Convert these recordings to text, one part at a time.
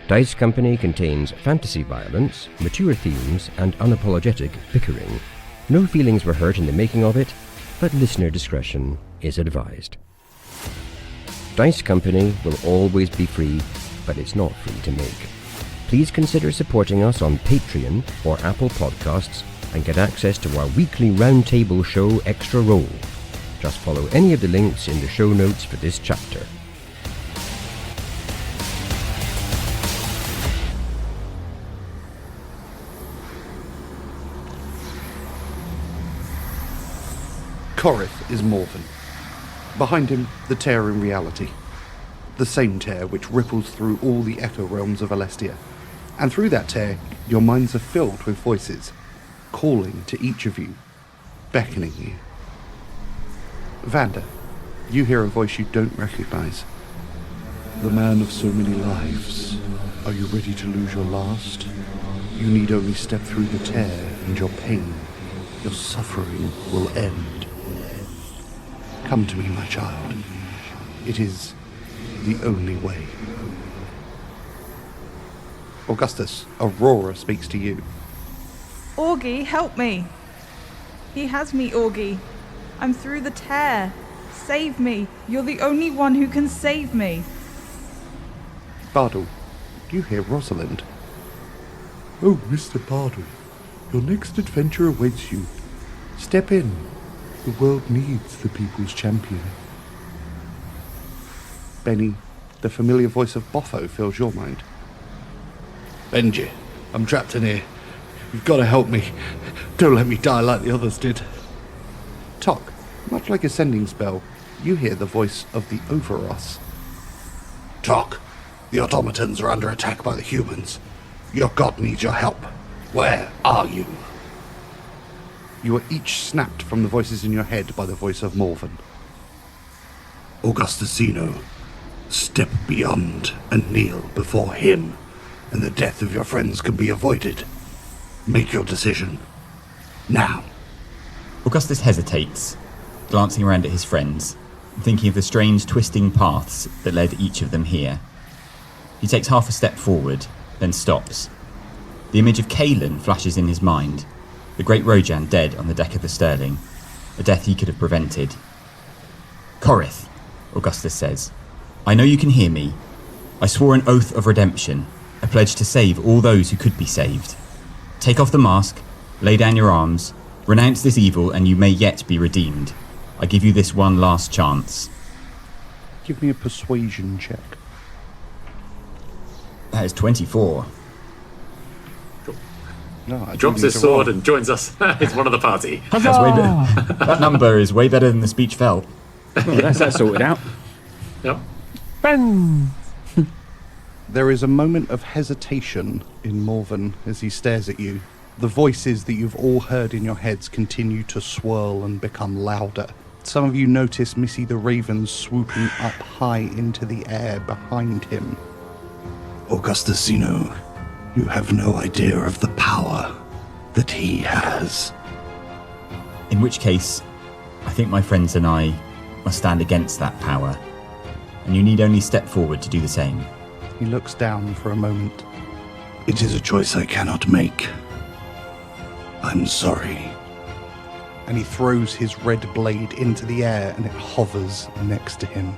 Dice Company contains fantasy violence, mature themes, and unapologetic bickering. No feelings were hurt in the making of it, but listener discretion is advised. Dice Company will always be free, but it's not free to make. Please consider supporting us on Patreon or Apple Podcasts and get access to our weekly roundtable show Extra Roll. Just follow any of the links in the show notes for this chapter. Corith is Morven. Behind him, the tear in reality. The same tear which ripples through all the echo realms of Alestia. And through that tear, your minds are filled with voices, calling to each of you, beckoning you. Vander, you hear a voice you don't recognize. The man of so many lives. Are you ready to lose your last? You need only step through the tear, and your pain, your suffering will end. Come to me, my child. It is the only way. Augustus, Aurora speaks to you. Augie, help me. He has me, Augie. I'm through the tear. Save me. You're the only one who can save me. Bardol, you hear Rosalind. Oh, Mr. Bardol, your next adventure awaits you. Step in. The world needs the people's champion. Bennie, the familiar voice of Boffo fills your mind. Benji, I'm trapped in here. You've got to help me. Don't let me die like the others did. Tock, much like a sending spell, you hear the voice of the Over-Us. Tock, the automatons are under attack by the humans. Your god needs your help. Where are you? You are each snapped from the voices in your head by the voice of Morven. Augustus Zeno, step beyond and kneel before him, and the death of your friends can be avoided. Make your decision. Now. Augustus hesitates, glancing around at his friends, thinking of the strange twisting paths that led each of them here. He takes half a step forward, then stops. The image of Kalen flashes in his mind, the great Rojan dead on the deck of the Sterling, a death he could have prevented. Corith, Augustus says, I know you can hear me. I swore an oath of redemption, a pledge to save all those who could be saved. Take off the mask, lay down your arms, renounce this evil, and you may yet be redeemed. I give you this one last chance. Give me a persuasion check. That is 24. No, Drops his sword and joins us. He's one of the party. That's way that number is way better than the speech felt. Well, that's that sorted out. Yep. Ben! There is a moment of hesitation in Morven as he stares at you. The voices that you've all heard in your heads continue to swirl and become louder. Some of you notice Missy the Raven swooping up high into the air behind him. Augustus Zeno, you have no idea of the power that he has. In which case, I think my friends and I must stand against that power, and you need only step forward to do the same. He looks down for a moment. It is a choice I cannot make. I'm sorry. And he throws his red blade into the air and it hovers next to him.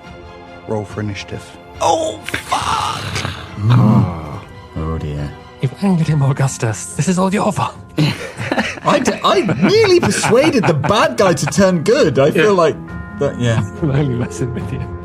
Roll for initiative. Oh, fuck! Oh dear. You've angered him, Augustus. This is all your fault. I nearly persuaded the bad guy to turn good. I feel like that, yeah. I'm only messing with you.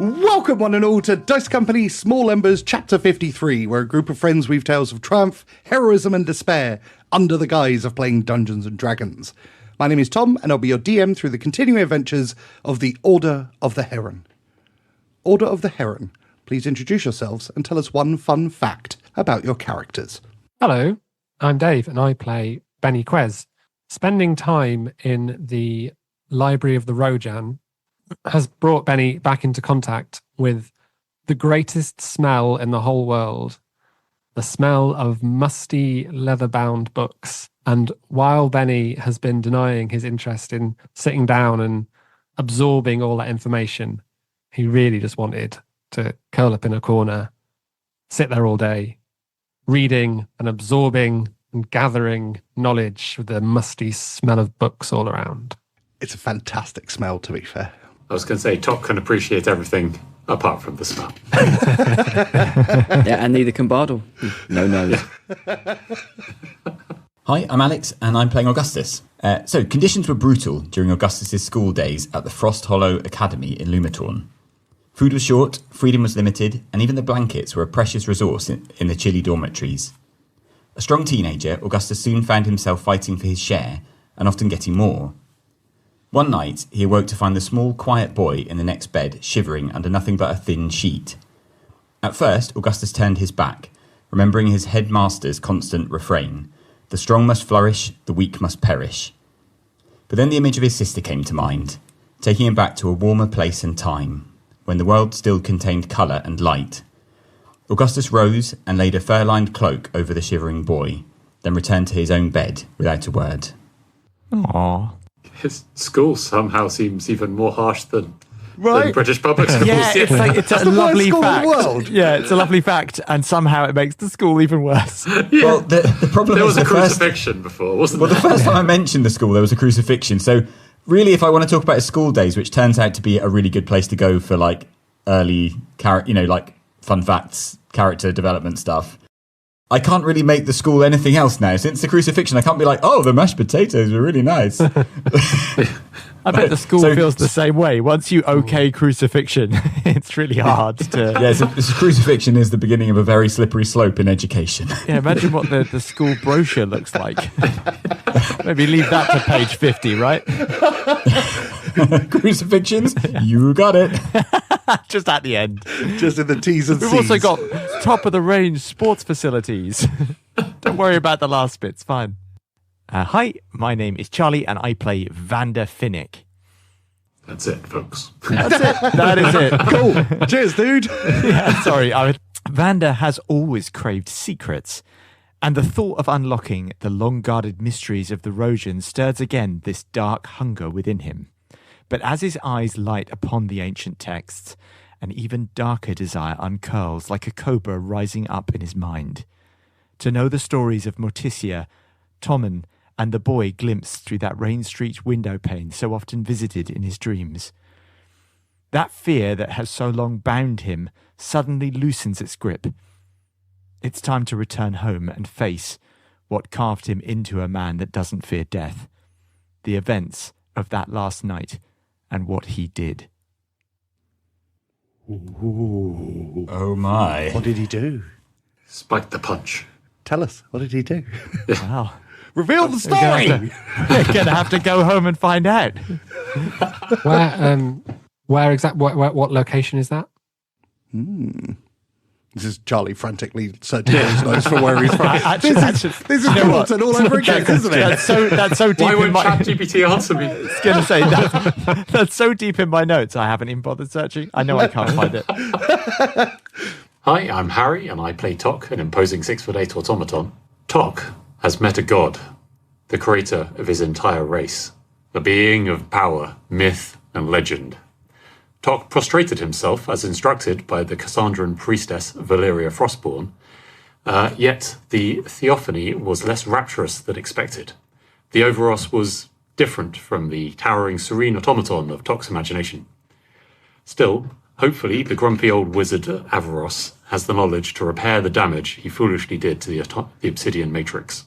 Welcome one and all to Dice Company Small Embers Chapter 53, where a group of friends weave tales of triumph, heroism and despair under the guise of playing Dungeons and Dragons. My name is Tom, and I'll be your DM through the continuing adventures of the Order of the Heron. Order of the Heron, please introduce yourselves and tell us one fun fact about your characters. Hello, I'm Dave, and I play Bennie Quez. Spending time in the Library of the Rojan, has brought Bennie back into contact with the greatest smell in the whole world, the smell of musty leather-bound books. And while Bennie has been denying his interest in sitting down and absorbing all that information, he really just wanted to curl up in a corner, sit there all day, reading and absorbing and gathering knowledge with the musty smell of books all around. It's a fantastic smell, to be fair. I was going to say, Tock can appreciate everything apart from the smell. Yeah, and neither can Bardol. No nose. Hi, I'm Alex, and I'm playing Augustus. So, conditions were brutal during Augustus's school days at the Frost Hollow Academy in Lumatorn. Food was short, freedom was limited, and even the blankets were a precious resource in the chilly dormitories. A strong teenager, Augustus soon found himself fighting for his share, and often getting more. One night, he awoke to find the small, quiet boy in the next bed shivering under nothing but a thin sheet. At first, Augustus turned his back, remembering his headmaster's constant refrain, "The strong must flourish, the weak must perish." But then the image of his sister came to mind, taking him back to a warmer place and time, when the world still contained colour and light. Augustus rose and laid a fur-lined cloak over the shivering boy, then returned to his own bed without a word. Aww. His school somehow seems even more harsh than British public schools. Yeah, it's like it's a lovely fact. World. Yeah, it's a lovely fact, and somehow it makes the school even worse. Yeah. Well, the problem there is was a crucifixion before, wasn't there? Well, the first time I mentioned the school, there was a crucifixion. So really, if I want to talk about his school days, which turns out to be a really good place to go for like early, like fun facts, character development stuff, I can't really make the school anything else now. Since the crucifixion, I can't be like, oh, the mashed potatoes were really nice. I bet the school feels the same way. Once you crucifixion, it's really hard to... Yeah, so crucifixion is the beginning of a very slippery slope in education. Yeah, imagine what the school brochure looks like. Maybe leave that to page 50, right? Crucifixions, you got it. Just at the end. Just in the T's and C's. We've also got top-of-the-range sports facilities. Don't worry about the last bits, fine. Hi, my name is Charlie, and I play Vander Finnick. That's it, folks. That's it. That is it. Cool. Cheers, dude. Yeah, sorry. Vander has always craved secrets, and the thought of unlocking the long-guarded mysteries of the Rosian stirs again this dark hunger within him. But as his eyes light upon the ancient texts, an even darker desire uncurls like a cobra rising up in his mind. To know the stories of Morticia, Tommen, and the boy glimpsed through that Rain Street window pane so often visited in his dreams. That fear that has so long bound him suddenly loosens its grip. It's time to return home and face what carved him into a man that doesn't fear death. The events of that last night and what he did. Ooh. Oh my. What did he do? Spike the punch. Tell us, what did he do? Wow. Reveal the story! You're going to have to go home and find out. What location is that? This is Charlie frantically searching his nose for where he's from. This is you know Morrison all over again, isn't it? That's so deep Why in won't my... ChatGPT answer me? I was going to say, that's so deep in my notes, I haven't even bothered searching. I know I can't find it. Hi, I'm Harry, and I play Tock, an imposing 6'8" automaton. Tock has met a god, the creator of his entire race, a being of power, myth, and legend. Tock prostrated himself as instructed by the Cassandran priestess Valeria Frostborn, yet the theophany was less rapturous than expected. The Overos was different from the towering serene automaton of Tock's imagination. Still, hopefully the grumpy old wizard Averos has the knowledge to repair the damage he foolishly did to the obsidian matrix.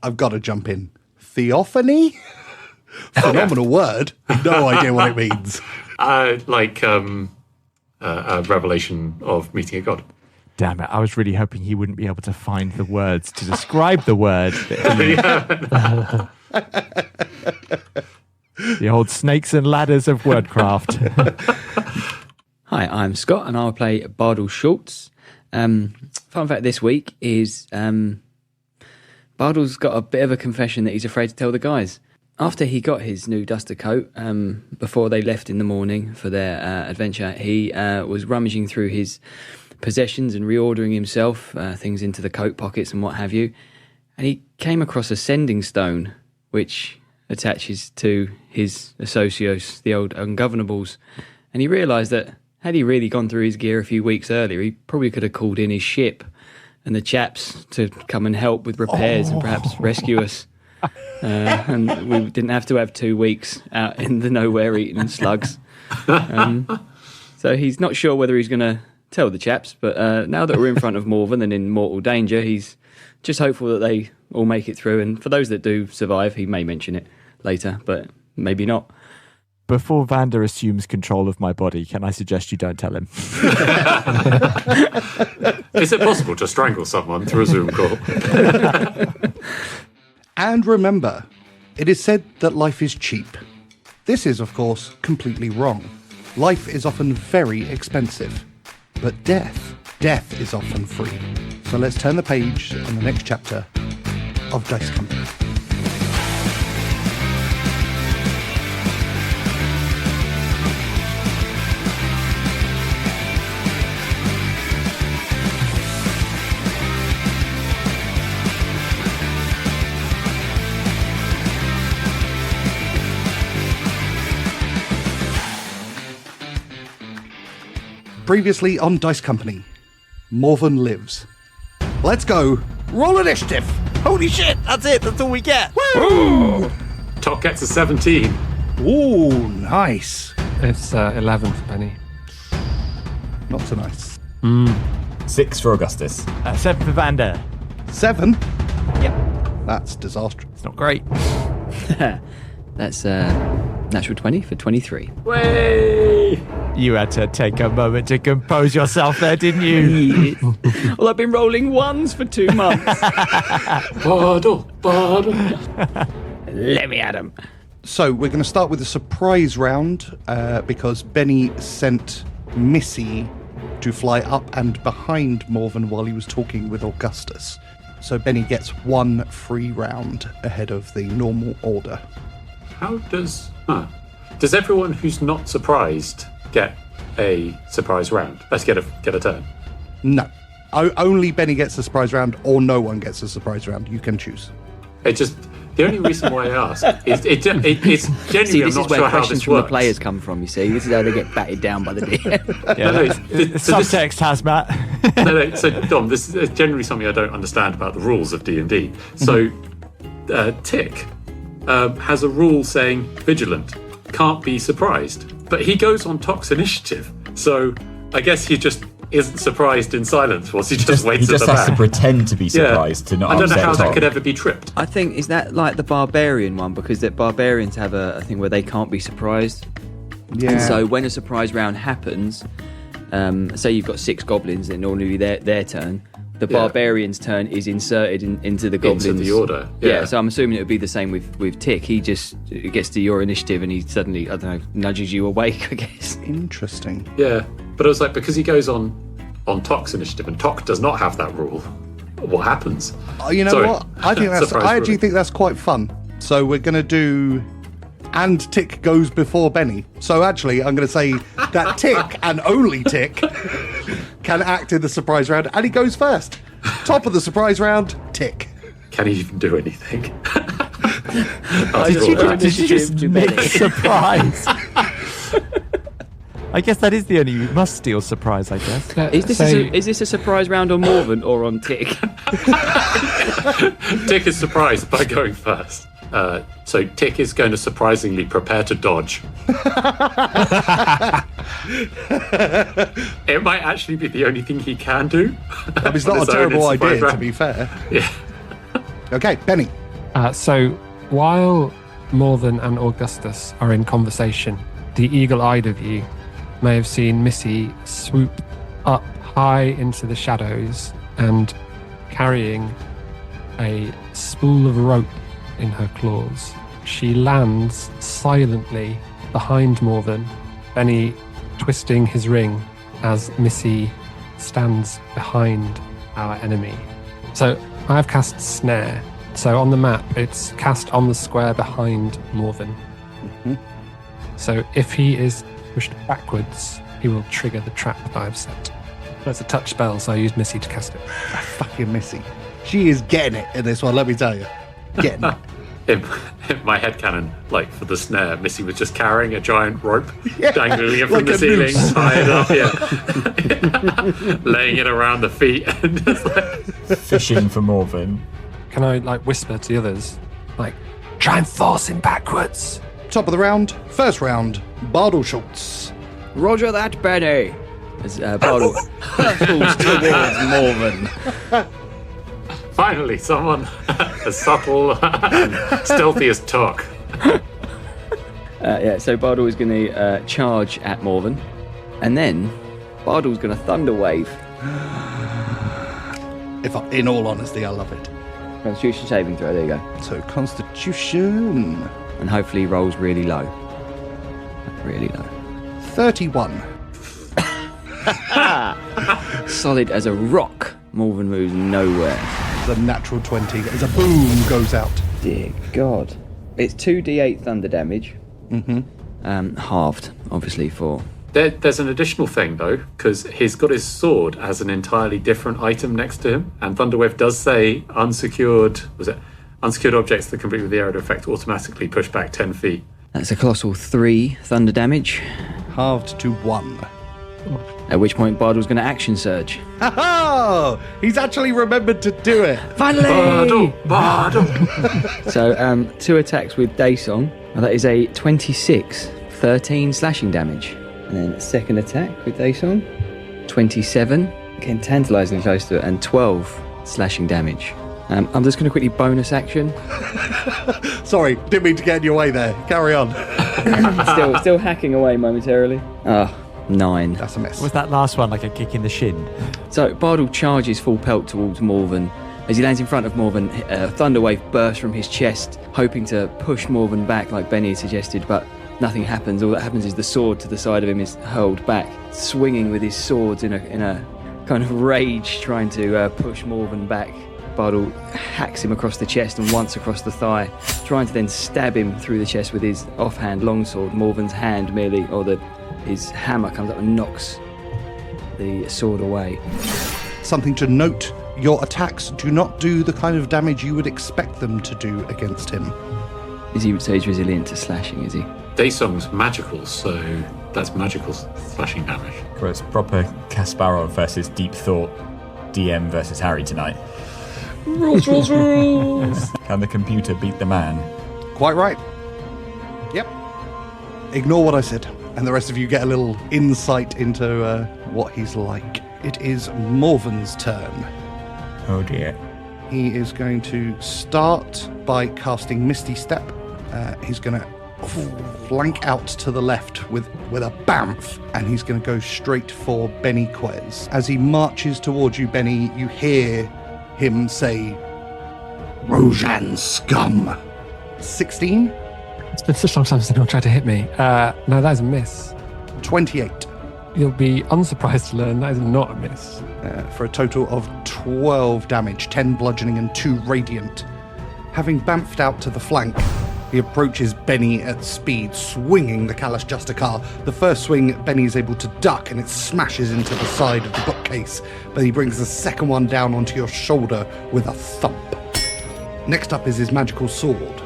I've got to jump in. Theophany? Phenomenal word. No idea what it means. A revelation of meeting a god. Damn it, I was really hoping he wouldn't be able to find the words to describe the word. The old snakes and ladders of wordcraft. Hi, I'm Scott, and I'll play Bardol Schultz. Fun fact this week is Bardol's got a bit of a confession that he's afraid to tell the guys. After he got his new duster coat, before they left in the morning for their adventure, he was rummaging through his possessions and reordering himself, things into the coat pockets and what have you, and he came across a sending stone, which attaches to his associos, the old ungovernables, and he realised that had he really gone through his gear a few weeks earlier, he probably could have called in his ship and the chaps to come and help with repairs and perhaps rescue us. And we didn't have to have 2 weeks out in the nowhere eating slugs. So he's not sure whether he's going to tell the chaps, but now that we're in front of Morven and in mortal danger, he's just hopeful that they all make it through. And for those that do survive, he may mention it later, but maybe not. Before Vander assumes control of my body, can I suggest you don't tell him? Is it possible to strangle someone through a Zoom call? And remember, it is said that life is cheap. This is, of course, completely wrong. Life is often very expensive. But death is often free. So let's turn the page on the next chapter of Dice Company. Previously on Dice Company, Morven lives. Let's go. Roll initiative. Holy shit, that's it. That's all we get. Woo! Tock gets a 17. Ooh, nice. It's 11 for Bennie. Not so nice. 6 for Augustus. 7 for Vander. 7? Yep. That's disastrous. It's not great. That's natural 20 for 23. Way! You had to take a moment to compose yourself there, didn't you? Well, I've been rolling ones for 2 months. Bardol. Let me at him. So we're going to start with a surprise round because Bennie sent Missy to fly up and behind Morven while he was talking with Augustus. So Bennie gets 1 free round ahead of the normal order. How does everyone who's not surprised get a surprise round? Let's get a turn. No. Only Bennie gets a surprise round, or no one gets a surprise round. You can choose. The only reason why I ask is it's genuinely See, this I'm is not where sure how questions this from works. the players come from, you see. This is how they get batted down by the DM. Yeah, No, so subtext has, Matt. No. So Dom, this is generally something I don't understand about the rules of D&D. So Tick has a rule saying vigilant, can't be surprised, but he goes on Tock's initiative. So I guess he just isn't surprised in silence whilst he just waits at the back. He just has to pretend to be surprised to not I don't know upset how Tock. that could ever be tripped. I think, is that like the barbarian one? Because the barbarians have a thing where they can't be surprised. Yeah. And so when a surprise round happens, say you've got 6 goblins, then normally their turn. The barbarian's turn is inserted into the goblins. Into the order. Yeah, so I'm assuming it would be the same with Tick. He just gets to your initiative and he suddenly, I don't know, nudges you awake, I guess. Interesting. Yeah, but I was like, because he goes on Tock's initiative and Tock does not have that rule, what happens? You know what? I actually think that's quite fun. So we're going to do... And Tick goes before Bennie. So actually, I'm going to say that Tick, and only Tick, can act in the surprise round, and he goes first. Top of the surprise round, Tick. Can he even do anything? Did you just make surprise? I guess that is the only must-steal surprise, I guess. Is this a surprise round on Morven or on Tick? Tick is surprised by going first. So Tick is going to surprisingly prepare to dodge. It might actually be the only thing he can do. It's not a terrible idea, to be fair. Yeah. Okay, Bennie. So while Morven and Augustus are in conversation, the eagle-eyed of you may have seen Missy swoop up high into the shadows and carrying a spool of rope in her claws. She lands silently behind Morven, Bennie twisting his ring as Missy stands behind our enemy. So I have cast Snare So on the map, it's cast on the square behind Morven. Mm-hmm. So if he is pushed backwards, he will trigger the trap that I've set. That's a touch spell, so I used Missy to cast it. Fucking Missy. She is getting it in this one, let me tell you. Getting it. In my headcanon, like for the snare, Missy was just carrying a giant rope, dangling it from the ceiling, tied up, laying it around the feet, and just like Fishing for Morven. Can I whisper to the others, try and force him backwards? Top of the round, first round, Bardol Schultz. Roger that, Bennie. As Bardol hurtles towards Morven. finally someone as subtle and stealthy as Tock. So Bardol is going to charge at Morven, and then Bardol's going to thunder wave. In all honesty, I love it. Constitution saving throw. There you go. So Constitution, And hopefully he rolls really low. Really low. 31. Solid as a rock. Morven moves nowhere. The natural 20 as a boom goes out. Dear God. It's 2d8 thunder damage. Mm-hmm. Halved, obviously, for... There's an additional thing, though, because he's got his sword as an entirely different item next to him, and Thunderwave does say unsecured objects that complete with the area of effect automatically push back 10 feet. That's a colossal 3 thunder damage. Halved to 1. At which point Bardol's going to action surge. Ha-ha! He's actually remembered to do it. Finally! Bardol! So, 2 attacks with Daysong. Well, that is a 26, 13 slashing damage. And then second attack with Daysong, 27, getting tantalisingly close to it, and 12 slashing damage. I'm just going to quickly bonus action. Sorry, didn't mean to get in your way there. Carry on. still hacking away momentarily. 9. That's a miss. Was that last one like a kick in the shin? So Bardol charges full pelt towards Morven. As he lands in front of Morven, a thunderwave bursts from his chest, hoping to push Morven back like Bennie had suggested, but nothing happens. All that happens is the sword to the side of him is hurled back, swinging with his swords in a kind of rage, trying to push Morven back. Bardol hacks him across the chest and once across the thigh, trying to then stab him through the chest with his offhand longsword. Morven's hand his hammer comes up and knocks the sword away. Something to note, your attacks do not do the kind of damage you would expect them to do against him. So he's resilient to slashing, is he? Daysong's magical, so that's magical slashing damage. Well, it's proper Kasparov versus Deep Thought, DM versus Harry tonight. Rules. Can the computer beat the man? Quite right. Yep. Ignore what I said, and the rest of you get a little insight into what he's like. It is Morven's turn. Oh dear. He is going to start by casting Misty Step. He's going to flank out to the left with a bamf, and he's going to go straight for Bennie Quez. As he marches towards you, Bennie, you hear him say, Rojan scum. 16? It's been such a long time since anyone tried to hit me. No, that is a miss. 28. You'll be unsurprised to learn that is not a miss. For a total of 12 damage, 10 bludgeoning and 2 radiant. Having bamfed out to the flank, he approaches Bennie at speed, swinging the Kalash Justicar. The first swing, Bennie is able to duck, and it smashes into the side of the bookcase, but he brings the second one down onto your shoulder with a thump. Next up is his magical sword,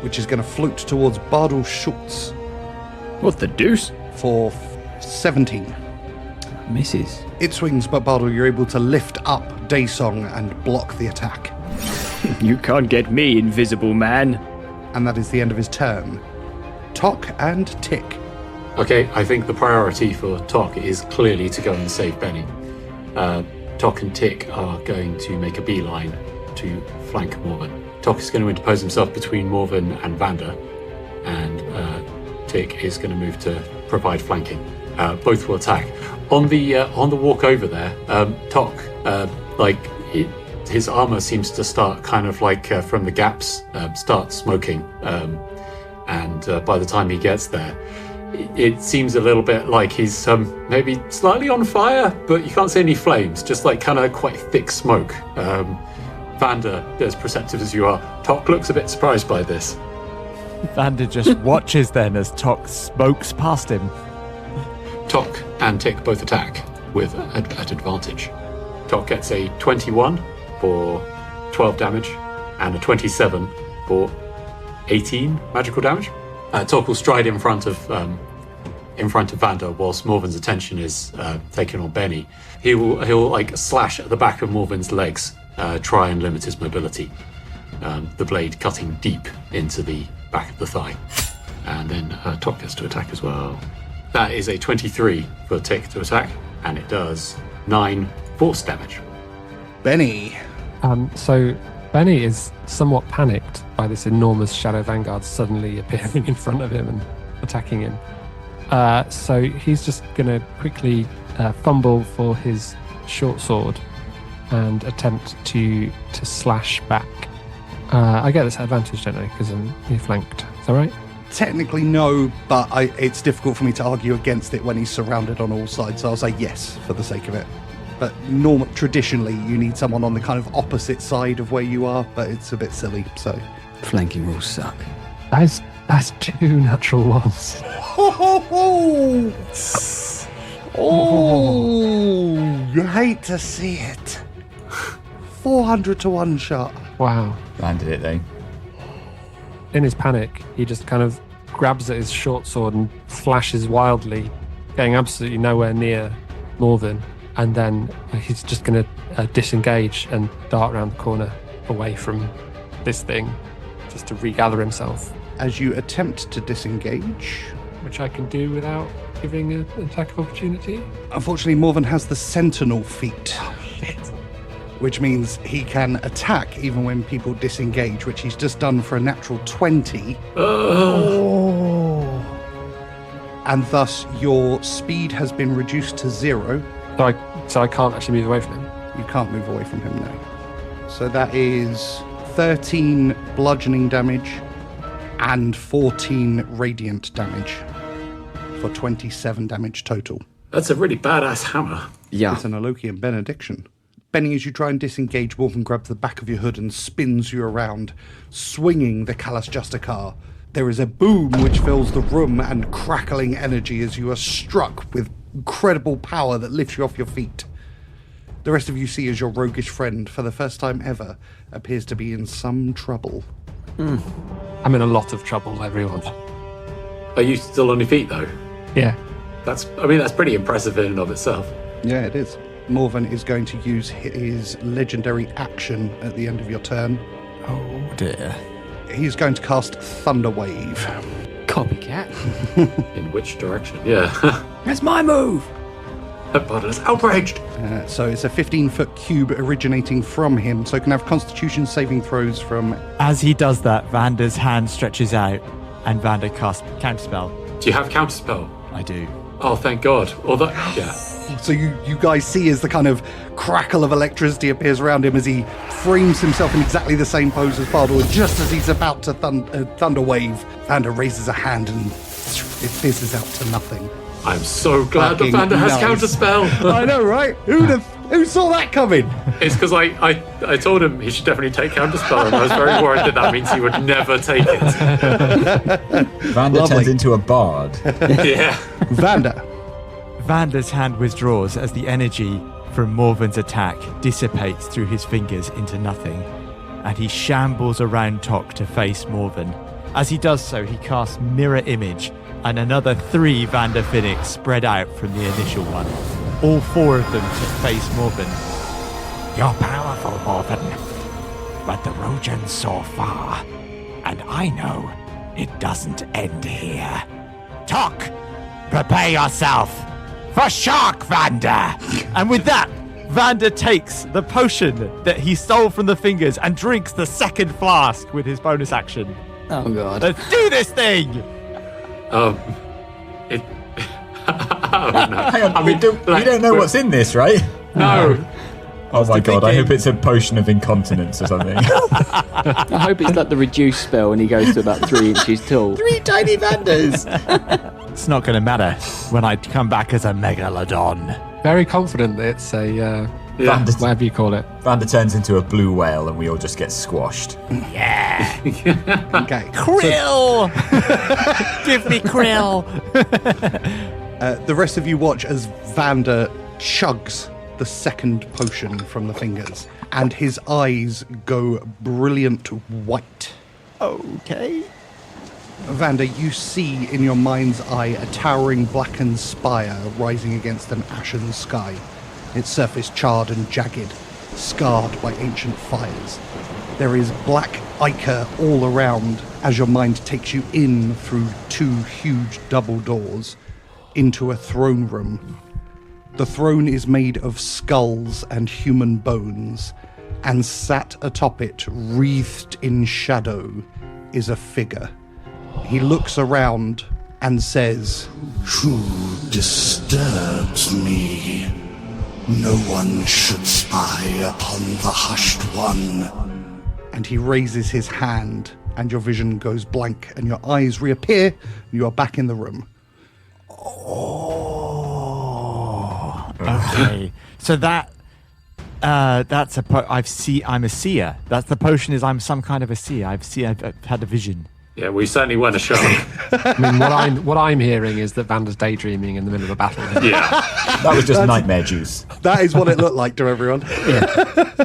which is going to float towards Bardol Schultz. What the deuce? For 17. Misses. It swings, but Bardol, you're able to lift up Daysong and block the attack. You can't get me, invisible man. And that is the end of his turn. Tock and Tick. Okay, I think the priority for Tock is clearly to go and save Bennie. Tock and Tick are going to make a beeline to flank Morven. Tock is going to interpose himself between Morven and Vander, and Tick is going to move to provide flanking. Both will attack. On the walk over there, Tock, his armor seems to start kind of from the gaps, start smoking, and by the time he gets there, it seems a little bit like he's maybe slightly on fire, but you can't see any flames, just kind of quite thick smoke. Vander, as perceptive as you are, Tock looks a bit surprised by this. Vander just watches then as Tock smokes past him. Tock and Tick both attack with at advantage. Tock gets a 21 for 12 damage and a 27 for 18 magical damage. Tock will stride in front of Vander whilst Morven's attention is taken on Bennie. He'll like slash at the back of Morven's legs, try and limit his mobility. The blade cutting deep into the back of the thigh. And then Tock gets to attack as well. That is a 23 for Tick to attack, and it does 9 force damage. Bennie. So Bennie is somewhat panicked by this enormous Shadow Vanguard suddenly appearing in front of him and attacking him. So he's just going to quickly fumble for his short sword and attempt to slash back. I get this advantage, don't I? Because I'm flanked. Is that right? Technically no, but it's difficult for me to argue against it when he's surrounded on all sides, so I'll say yes for the sake of it. But traditionally, you need someone on the kind of opposite side of where you are, but it's a bit silly, so... Flanking rules suck. That's 2 natural ones. Oh, you hate to see it. 400 to 1 shot. Wow. Landed it though. In his panic, he just kind of grabs at his short sword and flashes wildly, getting absolutely nowhere near Morven. And then he's just going to disengage and dart around the corner away from this thing, just to regather himself. As you attempt to disengage... Which I can do without giving an attack of opportunity. Unfortunately, Morven has the Sentinel feat. Oh, shit. Which means he can attack even when people disengage, which he's just done for a natural 20. Oh. And thus your speed has been reduced to 0. So I can't actually move away from him? You can't move away from him now. So that is 13 bludgeoning damage and 14 radiant damage for 27 damage total. That's a really badass hammer. Yeah. It's an Alochian benediction. Bennie, as you try and disengage, Morven grabs the back of your hood and spins you around, swinging the Callus Justicar. There is a boom which fills the room and crackling energy as you are struck with incredible power that lifts you off your feet. The rest of you see as your roguish friend, for the first time ever, appears to be in some trouble. I'm in a lot of trouble, everyone. Are you still on your feet, though? Yeah. That's pretty impressive in and of itself. Yeah, it is. Morven is going to use his legendary action at the end of your turn. Oh dear. He's going to cast Thunder Wave. Copycat. In which direction? Yeah. That's my move. Bardol is outraged. So it's a 15-foot cube originating from him, so it can have Constitution saving throws from... As he does that, Vander's hand stretches out and Vander casts Counterspell. Do you have Counterspell? I do. Oh, thank God. Although, yeah. So you guys see as the kind of crackle of electricity appears around him as he frames himself in exactly the same pose as Bardol, and just as he's about to thunder wave, Vander raises a hand and it fizzes out to nothing. I'm so glad that Vander has Counterspell. I know, right? Who saw that coming? It's because I told him he should definitely take Counterspell, and I was very worried that means he would never take it. Vander turns into a bard. Yeah. Vander's hand withdraws as the energy from Morven's attack dissipates through his fingers into nothing, and he shambles around Tock to face Morven. As he does so, he casts Mirror Image, and another 3 Vander Finnick spread out from the initial one. All 4 of them to face Morven. You're powerful, Morven, but the Rogans saw far, and I know it doesn't end here. Tock, prepare yourself for shock, Vander! And with that, Vander takes the potion that he stole from the fingers and drinks the second flask with his bonus action. Oh, God. Let's do this thing! Oh, no. Hang on, we don't know what's in this, right? No. Oh my God, I hope it's a potion of incontinence or something. I hope it's like the reduce spell and he goes to about 3 inches tall. 3 tiny Vanders! It's not going to matter when I come back as a megalodon. Very confident that it's a Yeah. Whatever you call it. Vander turns into a blue whale and we all just get squashed. Yeah. Okay. Krill! Give me krill! The rest of you watch as Vander chugs the second potion from the fingers, and his eyes go brilliant white. Okay. Vander, you see in your mind's eye a towering blackened spire rising against an ashen sky, its surface charred and jagged, scarred by ancient fires. There is black ichor all around as your mind takes you in through two huge double doors into a throne room. The throne is made of skulls and human bones, and sat atop it, wreathed in shadow, is a figure. He looks around and says, "Who disturbs me? No one should spy upon the hushed one." And he raises his hand, and your vision goes blank, and your eyes reappear, and you are back in the room. Okay. So that's I'm a seer. That's the potion is I'm some kind of a seer. I've had a vision. Yeah, we certainly weren't a shark. I mean, what I'm hearing is that Vander's daydreaming in the middle of a battle. Yeah. That was just nightmare juice. That is what it looked like to everyone. Yeah.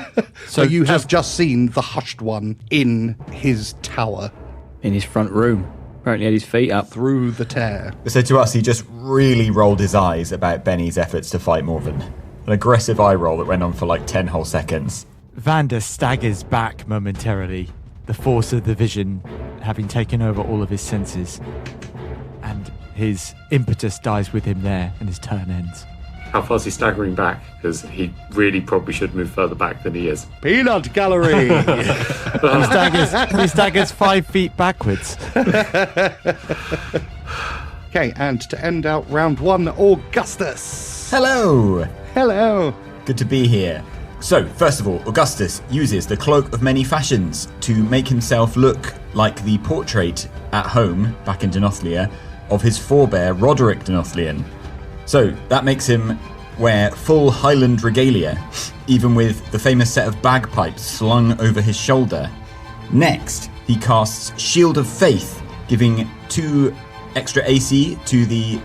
So you have just seen the hushed one in his tower. In his front room. Apparently had his feet up. Through the tear. So to us, he just really rolled his eyes about Benny's efforts to fight Morven. An aggressive eye roll that went on for like 10 whole seconds. Vander staggers back momentarily, the force of the vision having taken over all of his senses. And his impetus dies with him there, and his turn ends. How far is he staggering back? Because he really probably should move further back than he is. Peanut gallery! He staggers 5 feet backwards. Okay, and to end out round 1, Augustus. Hello! Hello. Good to be here. So, first of all, Augustus uses the Cloak of Many Fashions to make himself look like the portrait at home, back in Denothlia, of his forebear, Roderick Denothlian. So, that makes him wear full Highland regalia, even with the famous set of bagpipes slung over his shoulder. Next, he casts Shield of Faith, giving 2 extra AC to the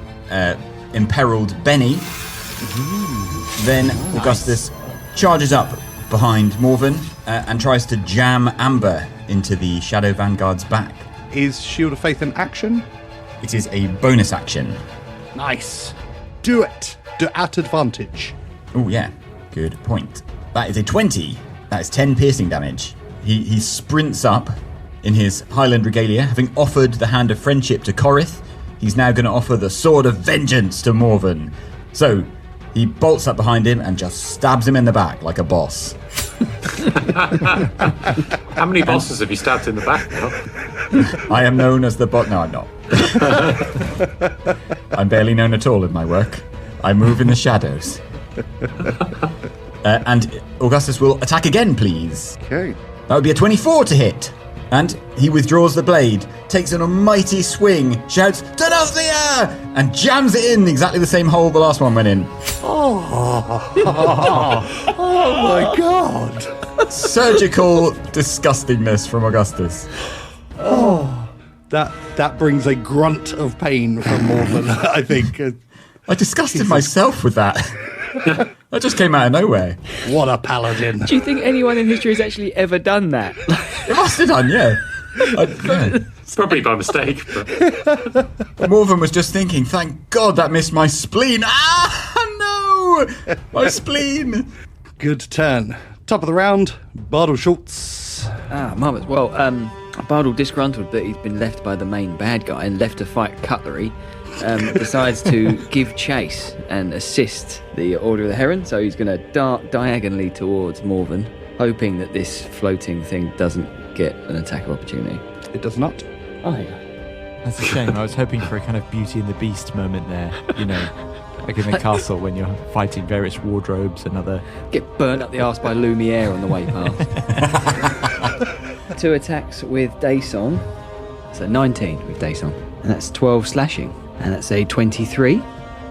imperiled Bennie. Then Augustus charges up behind Morven and tries to jam Amber into the Shadow Vanguard's back. Is Shield of Faith an action? It is a bonus action. Nice. Do it. Do at advantage. Oh, yeah. Good point. That is a 20. That is 10 piercing damage. He sprints up in his Highland regalia, having offered the Hand of Friendship to Corith. He's now going to offer the Sword of Vengeance to Morven. So he bolts up behind him and just stabs him in the back like a boss. How many bosses have you stabbed in the back now? I am known as the bot. No, I'm not. I'm barely known at all in my work. I move in the shadows. And Augustus will attack again, please. Okay. That would be a 24 to hit. And he withdraws the blade, takes an almighty swing, shouts, "Denothlia!" and jams it in exactly the same hole the last one went in. Oh my god. Surgical disgustingness from Augustus. Oh. That brings a grunt of pain from Morven, I think. I disgusted myself with that. That just came out of nowhere. What a paladin. Do you think anyone in history has actually ever done that? It must have done, yeah. Probably by mistake. But Morven was just thinking, thank God that missed my spleen. Ah, no! My spleen. Good turn. Top of the round, Bardol Schultz. Marvellous. Well, Bardol, disgruntled that he's been left by the main bad guy and left to fight Cutlery, decides to give chase and assist the Order of the Heron. So he's going to dart diagonally towards Morven, hoping that this floating thing doesn't get an attack of opportunity. It does not. Oh, yeah. That's a shame. I was hoping for a kind of Beauty and the Beast moment there, you know, like in the castle when you're fighting various wardrobes and other... Get burnt up the arse by Lumiere on the way past. 2 attacks with Day Song. So 19 with Day Song. And that's 12 slashing. And that's a 23 for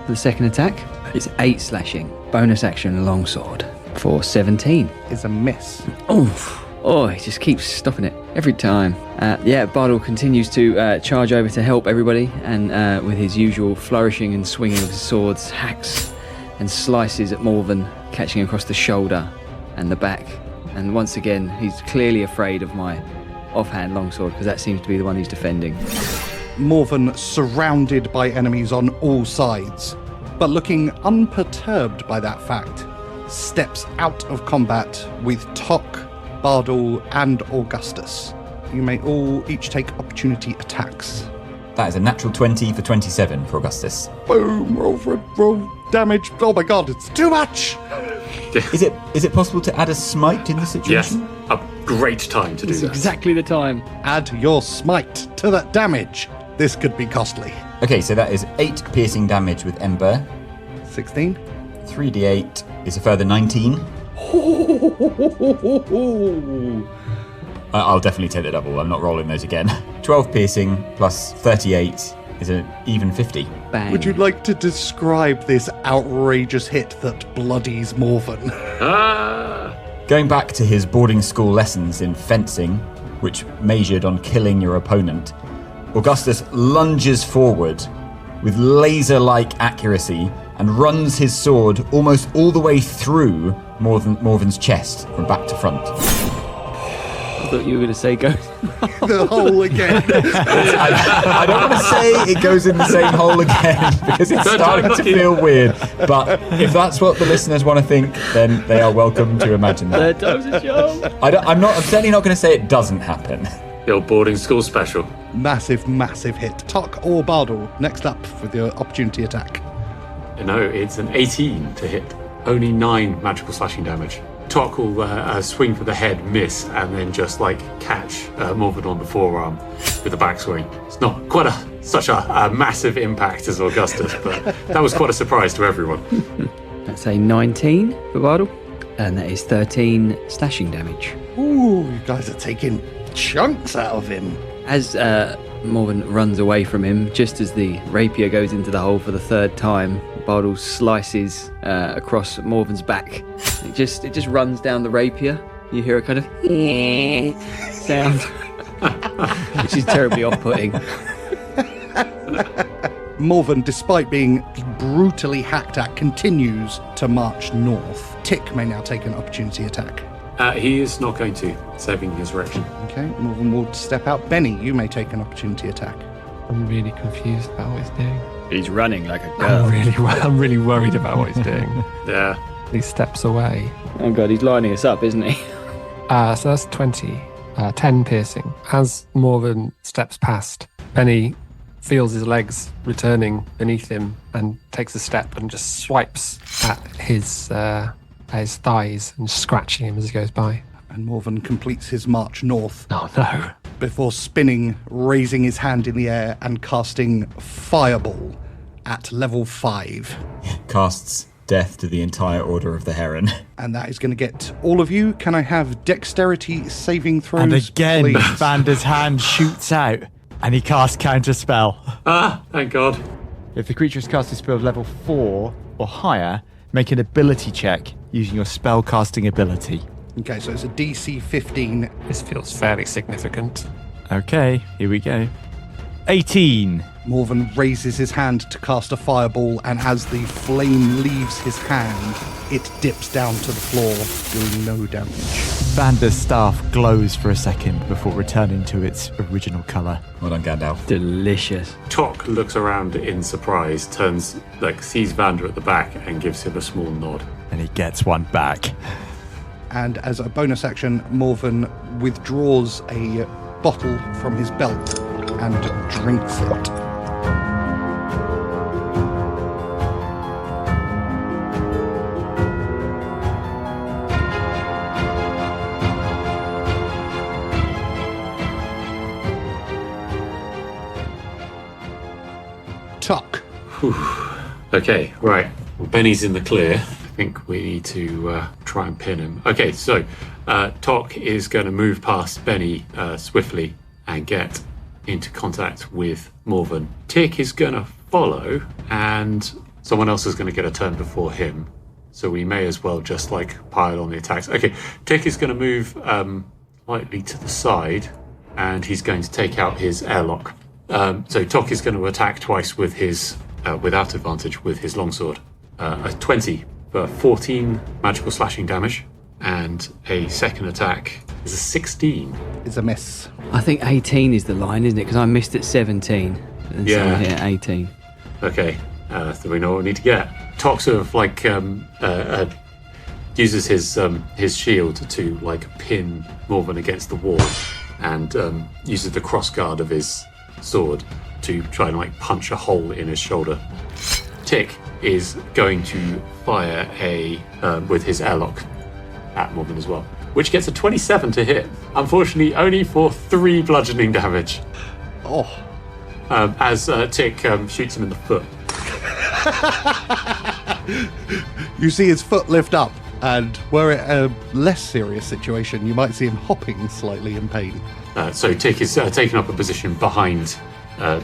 the second attack. It's 8 slashing. Bonus action longsword. for 17. Is a miss. Oh, he just keeps stopping it every time. Bardol continues to charge over to help everybody, and with his usual flourishing and swinging of his swords, hacks and slices at Morven, catching across the shoulder and the back. And once again, he's clearly afraid of my offhand longsword, because that seems to be the one he's defending. Morven surrounded by enemies on all sides, but looking unperturbed by that fact, steps out of combat with Tock, Bardol and Augustus. You may all each take opportunity attacks. That is a natural 20 for 27 for Augustus. Boom, roll damage. Oh my god, it's too much! Is it possible to add a smite in the situation? Yes, a great time to do It's that. exactly the time. Add your smite to that damage. This could be costly. Okay, so that is 8 piercing damage with Ember. 16. 3d8 is a further 19. I'll definitely take the double. I'm not rolling those again. 12 piercing plus 38 is an even 50. Bang. Would you like to describe this outrageous hit that bloodies Morven? Going back to his boarding school lessons in fencing, which measured on killing your opponent, Augustus lunges forward with laser-like accuracy and runs his sword almost all the way through Morven's chest from back to front. I thought you were going to say go The hole again. I don't want to say it goes in the same hole again because it's starting to feel weird. But if that's what the listeners want to think, then they are welcome to imagine that. Third time's a charm. I'm certainly not going to say it doesn't happen. Your boarding school special. Massive hit. Tock or Bardol, next up with your opportunity attack. No, it's an 18 to hit. Only 9 magical slashing damage. Tock will swing for the head, miss, and then just catch Morven on the forearm with the backswing. It's not quite such a massive impact as Augustus, but that was quite a surprise to everyone. That's a 19 for Bardol, and that is 13 slashing damage. Ooh, you guys are taking chunks out of him. As Morven runs away from him, just as the rapier goes into the hole for the third time, Bardol slices across Morven's back. It just runs down the rapier. You hear a kind of sound, which is terribly off-putting. Morven, despite being brutally hacked at, continues to march north. Tick may now take an opportunity attack. He is not going to, saving his reaction. Okay, Morven will step out. Bennie, you may take an opportunity attack. I'm really confused about what he's doing. He's running like a girl. I'm really worried about what he's doing. Yeah. He steps away. Oh god, he's lining us up, isn't he? So that's 20. 10 piercing. As Morven steps past, Bennie feels his legs returning beneath him and takes a step and just swipes at his thighs and scratching him as he goes by. And Morven completes his march north. Oh no. Before spinning, raising his hand in the air and casting Fireball at level 5. Casts death to the entire Order of the Heron. And that is going to get all of you. Can I have dexterity saving throws, And again, please? Vander's hand shoots out, and he casts Counterspell. Thank God. If the creature has cast a spell of level 4 or higher, make an ability check using your spellcasting ability. Okay, so it's a DC 15. This feels fairly significant. Okay, here we go. 18. Morven raises his hand to cast a fireball, and as the flame leaves his hand, it dips down to the floor, doing no damage. Vander's staff glows for a second before returning to its original colour. Well done, Gandalf. Delicious. Tock looks around in surprise, sees Vander at the back and gives him a small nod. And he gets one back. And as a bonus action, Morven withdraws a bottle from his belt and drinks it. Tock. Okay, right. Well, Bennie's in the clear. I think we need to try and pin him. Okay, so Tock is going to move past Bennie swiftly and get into contact with Morven. Tick is going to follow, and someone else is going to get a turn before him. so we may as well just pile on the attacks. Okay, Tick is going to move slightly to the side, and he's going to take out his airlock. So Tock is going to attack twice with his, without advantage, with his longsword. A 20 for 14 magical slashing damage, and a second attack is a 16. It's a miss. I think 18 is the line, isn't it? Because I missed at 17. And someone hit at 18. Okay, so we know what we need to get. Tock sort of uses his shield to pin Morven against the wall, and uses the crossguard of his sword to try and punch a hole in his shoulder. Tick is going to fire with his airlock at Morven as well, which gets a 27 to hit. Unfortunately, only for 3 bludgeoning damage. Oh. As Tick shoots him in the foot. You see his foot lift up, and were it a less serious situation, you might see him hopping slightly in pain. So Tick is taking up a position behind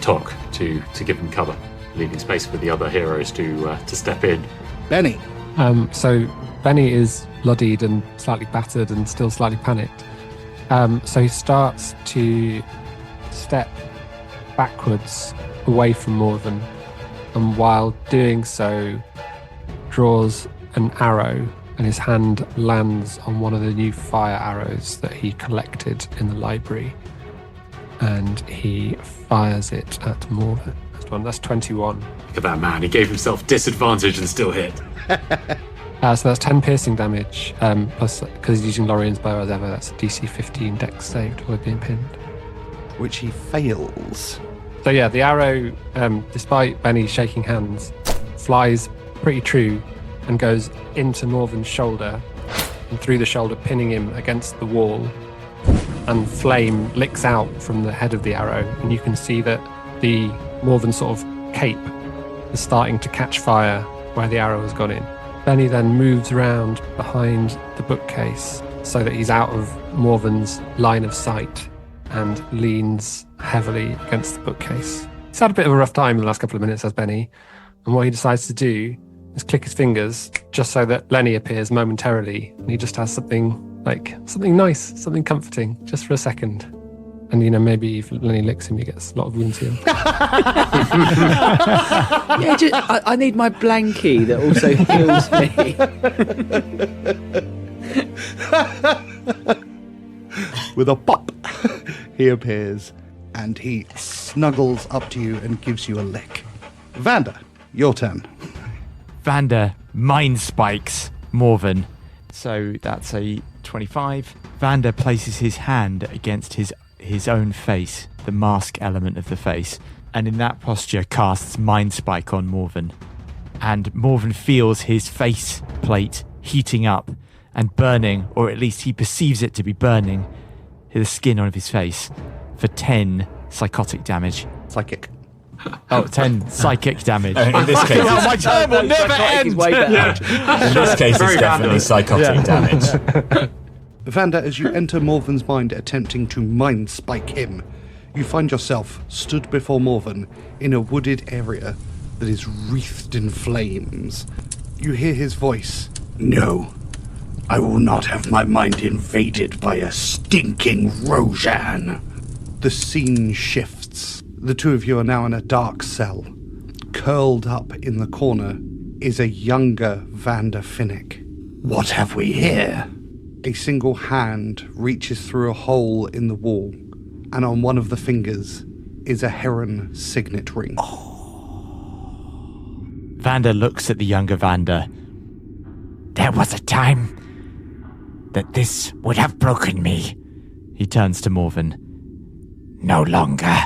Tock to give him cover, leaving space for the other heroes to step in. Bennie. So Bennie is bloodied and slightly battered and still slightly panicked. So he starts to step backwards away from Morven, and while doing so draws an arrow, and his hand lands on one of the new fire arrows that he collected in the library, and he fires it at Morven. That's 21. Look at that man, he gave himself disadvantage and still hit. So that's 10 piercing damage, plus, because he's using Lorian's bow as ever, that's a DC 15 dex save to avoid being pinned. Which he fails. So yeah, the arrow, despite Bennie shaking hands, flies pretty true and goes into Morven's shoulder and through the shoulder, pinning him against the wall. And flame licks out from the head of the arrow, and you can see that the Morven sort of cape is starting to catch fire where the arrow has gone in. Bennie then moves around behind the bookcase so that he's out of Morven's line of sight and leans heavily against the bookcase. He's had a bit of a rough time in the last couple of minutes, as Bennie, and what he decides to do is click his fingers just so that Lenny appears momentarily, and he just has something nice, something comforting, just for a second. And, maybe if Lenny licks him, he gets a lot of wounds healed. I need my blankie that also heals me. With a pop, he appears, and he snuggles up to you and gives you a lick. Vander, your turn. Vander mind spikes Morven. So that's a 25. Vander places his hand against his own face, the mask element of the face, and in that posture casts Mind Spike on Morven. And Morven feels his face plate heating up and burning, or at least he perceives it to be burning, the skin on his face, for 10 psychotic damage. Psychic. Oh, 10 psychic damage. In this case, my turn will never end! In this case, it's definitely psychotic damage. Vander, as you enter Morven's mind attempting to mind spike him, you find yourself stood before Morven in a wooded area that is wreathed in flames. You hear his voice. No, I will not have my mind invaded by a stinking Rojan. The scene shifts. The two of you are now in a dark cell. Curled up in the corner is a younger Vander Finnick. What have we here? A single hand reaches through a hole in the wall, and on one of the fingers is a heron signet ring. Vander looks at the younger Vander. There was a time that this would have broken me. He turns to Morven. No longer.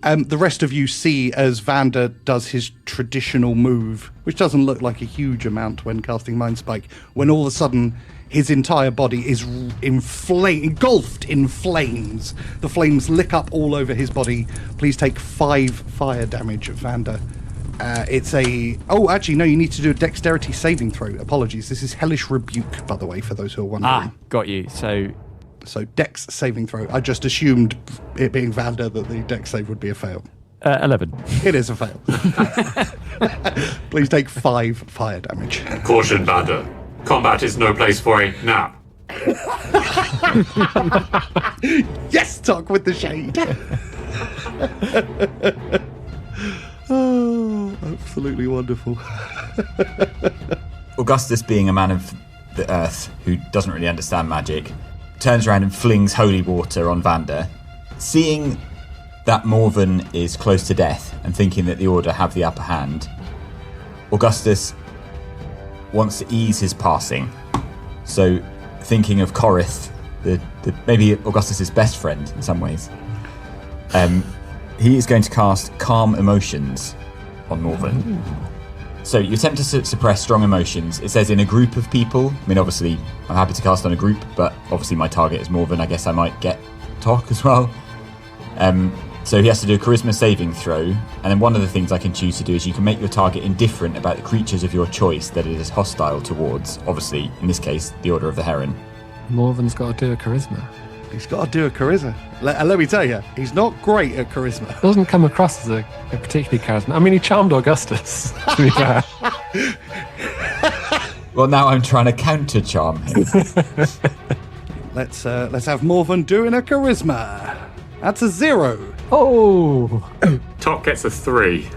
The rest of you see as Vander does his traditional move, which doesn't look like a huge amount when casting Mind Spike, when all of a sudden his entire body is engulfed in flames. The flames lick up all over his body. Please take 5 fire damage, Vander. It's a... Oh, actually, no, you need to do a dexterity saving throw. Apologies. This is Hellish Rebuke, by the way, for those who are wondering. Got you. So dex saving throw. I just assumed, it being Vander, that the dex save would be a fail. 11. It is a fail. Please take 5 fire damage. Caution, Vander. Combat is no place for a nap. Yes, Tock with the shade. Oh, absolutely wonderful. Augustus, being a man of the earth who doesn't really understand magic, turns around and flings holy water on Vander. Seeing that Morven is close to death and thinking that the Order have the upper hand, Augustus wants to ease his passing. So, thinking of Corith, the maybe Augustus's best friend in some ways, he is going to cast Calm Emotions on Morven. So you attempt to suppress strong emotions. It says in a group of people. I mean, obviously, I'm happy to cast on a group, but obviously my target is Morven. I guess I might get Tock as well. So he has to do a charisma saving throw, and then one of the things I can choose to do is you can make your target indifferent about the creatures of your choice that it is hostile towards. Obviously, in this case, the Order of the Heron. Morven's got to do a charisma. He's got to do a charisma. Let me tell you, he's not great at charisma. Doesn't come across as a particularly charisma. I mean, he charmed Augustus, to be fair. Well, now I'm trying to counter-charm him. Let's have Morven doing a charisma. That's a 0. Oh! Tock gets a 3.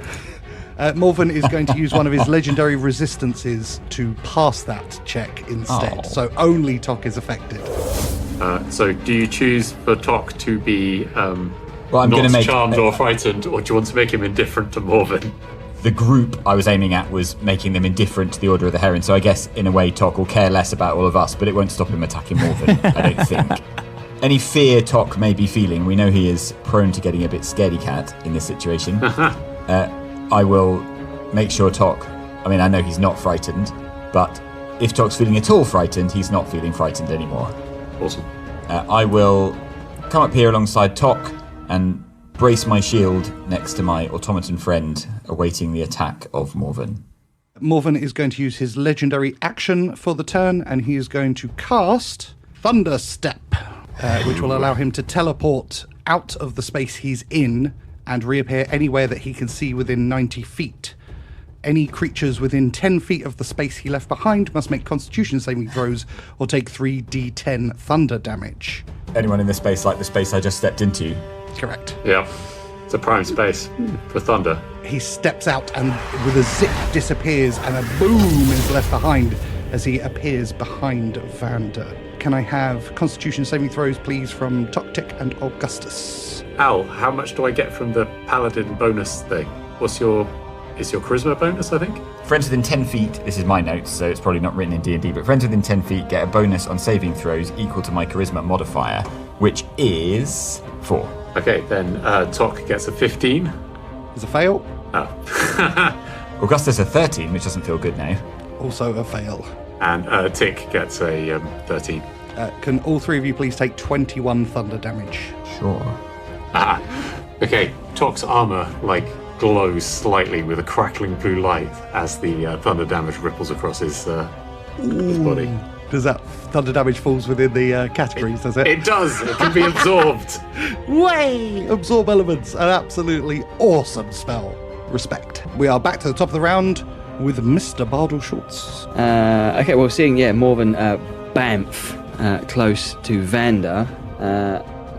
Morven is going to use one of his legendary resistances to pass that check instead. Oh. So only Tock is affected. So do you choose for Tock to be not charmed or frightened, or do you want to make him indifferent to Morven? The group I was aiming at was making them indifferent to the Order of the Heron, so I guess in a way Tock will care less about all of us, but it won't stop him attacking Morven, I don't think. Any fear Tock may be feeling, we know he is prone to getting a bit scaredy cat in this situation. I will make sure Tock, I mean, I know he's not frightened, but if Tock's feeling at all frightened, he's not feeling frightened anymore. Awesome. I will come up here alongside Tock and brace my shield next to my automaton friend, awaiting the attack of Morven. Morven is going to use his legendary action for the turn, and he is going to cast Thunder Step, which will allow him to teleport out of the space he's in and reappear anywhere that he can see within 90 feet. Any creatures within 10 feet of the space he left behind must make Constitution saving throws or take 3d10 thunder damage. Anyone in this space like the space I just stepped into? Correct. Yeah. It's a prime space for thunder. He steps out and with a zip disappears, and a boom is left behind as he appears behind Vander. Can I have Constitution saving throws, please, from Tock and Augustus? Al, how much do I get from the Paladin bonus thing? Is your charisma bonus, I think? Friends within 10 feet, this is my notes, so it's probably not written in D&D, but friends within 10 feet get a bonus on saving throws equal to my charisma modifier, which is 4. Okay, then Tock gets a 15. Is a fail. Augustus a 13, which doesn't feel good now. Also a fail. And Tick gets a 13. Can all three of you please take 21 thunder damage? Sure. Okay, Tock's armor, glows slightly with a crackling blue light as the thunder damage ripples across his body. Does that thunder damage falls within the categories, does it? It does! It can be absorbed! Way! Absorb elements. An absolutely awesome spell. Respect. We are back to the top of the round with Mr. Bardol Schultz. Okay, well, seeing, Morven bamf close to Vander,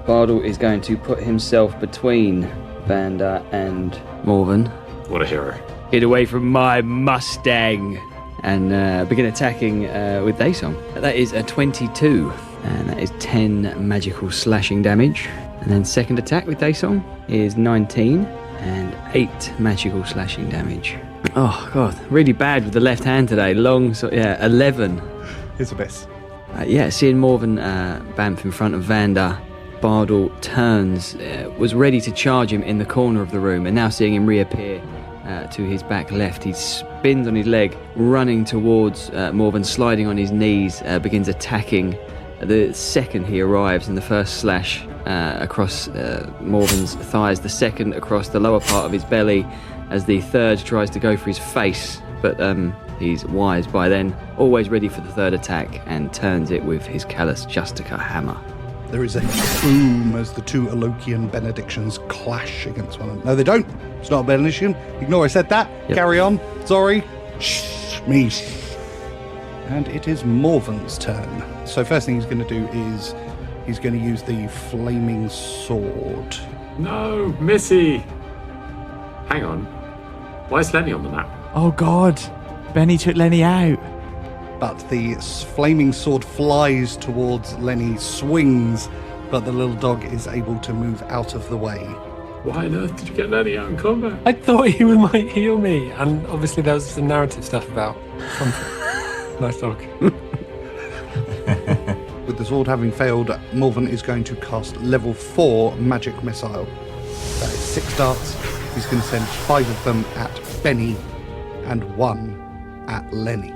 Bardol is going to put himself between Vander and Morven. What a hero. Get away from my Mustang! And begin attacking with Daysong. That is a 22, and that is 10 magical slashing damage. And then second attack with Daysong is 19, and 8 magical slashing damage. Oh, God, really bad with the left hand today. 11. It's the best. Seeing Morven bamf in front of Vander, Bardol turns, was ready to charge him in the corner of the room, and now seeing him reappear to his back left, he spins on his leg, running towards Morven, sliding on his knees, begins attacking. The second he arrives, and the first slash across Morven's thighs, the second across the lower part of his belly, as the third tries to go for his face, but he's wise by then, always ready for the third attack, and turns it with his Callus Justica hammer. There is a boom as the two Alochian benedictions clash against one another. No, they don't. It's not a bad initiative. Ignore I said that. Yep. Carry on. Sorry. Shh, me. And it is Morven's turn. So first thing he's going to do is he's going to use the flaming sword. No, Missy! Hang on. Why is Lenny on the map? Oh God, Bennie took Lenny out. But the flaming sword flies towards Lenny, swings, but the little dog is able to move out of the way. Why on earth did you get Lenny out in combat? I thought he might heal me, and obviously there was some narrative stuff about comfort. Nice dog. With the sword having failed, Morven is going to cast level 4 magic missile. That is 6 darts. He's going to send 5 of them at Bennie and 1 at Lenny.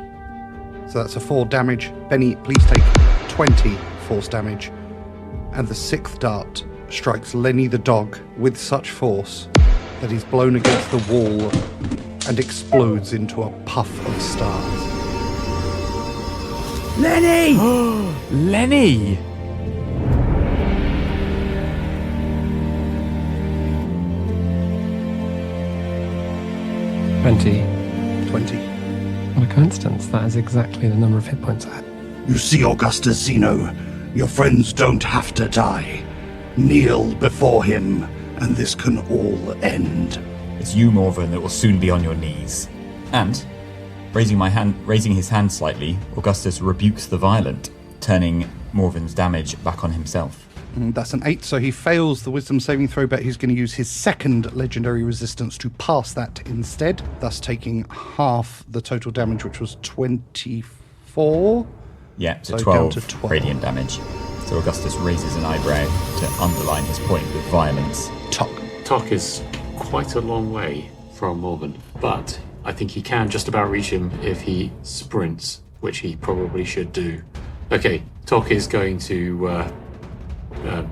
So that's a 4 damage. Bennie, please take 20 force damage. And the 6th dart strikes Lenny the dog with such force that he's blown against the wall and explodes into a puff of stars. Lenny! Lenny! Twenty. 20. What a coincidence. That is exactly the number of hit points I had. You see, Augustus, Zeno, your friends don't have to die. Kneel before him, and this can all end. It's you, Morven, that will soon be on your knees. And, raising his hand slightly, Augustus rebukes the violent, turning Morven's damage back on himself. That's an 8, so he fails the wisdom saving throw, but he's going to use his second legendary resistance to pass that instead, thus taking half the total damage, which was 24. Yeah, so down 12, to 12 radiant damage. So Augustus raises an eyebrow to underline his point with violence. Tock is quite a long way from Morven, but I think he can just about reach him if he sprints, which he probably should do. Okay, Tock is going to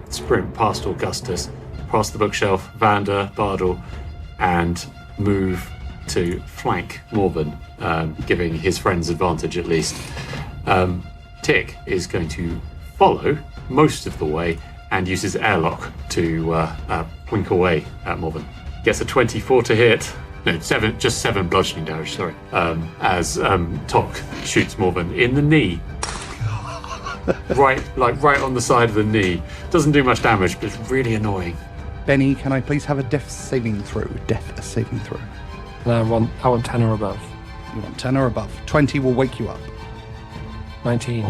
sprint past Augustus, past the bookshelf, Vander, Bardol, and move to flank Morven, giving his friends advantage at least. Tick is going to follow most of the way and uses airlock to blink away at Morven. Gets a 24 to hit. No, 7 bludgeoning damage, sorry. As Tock shoots Morven in the knee. right on the side of the knee. Doesn't do much damage, but it's really annoying. Bennie, can I please have a death saving throw? No, I want 10 or above. You want 10 or above. 20 will wake you up. 19.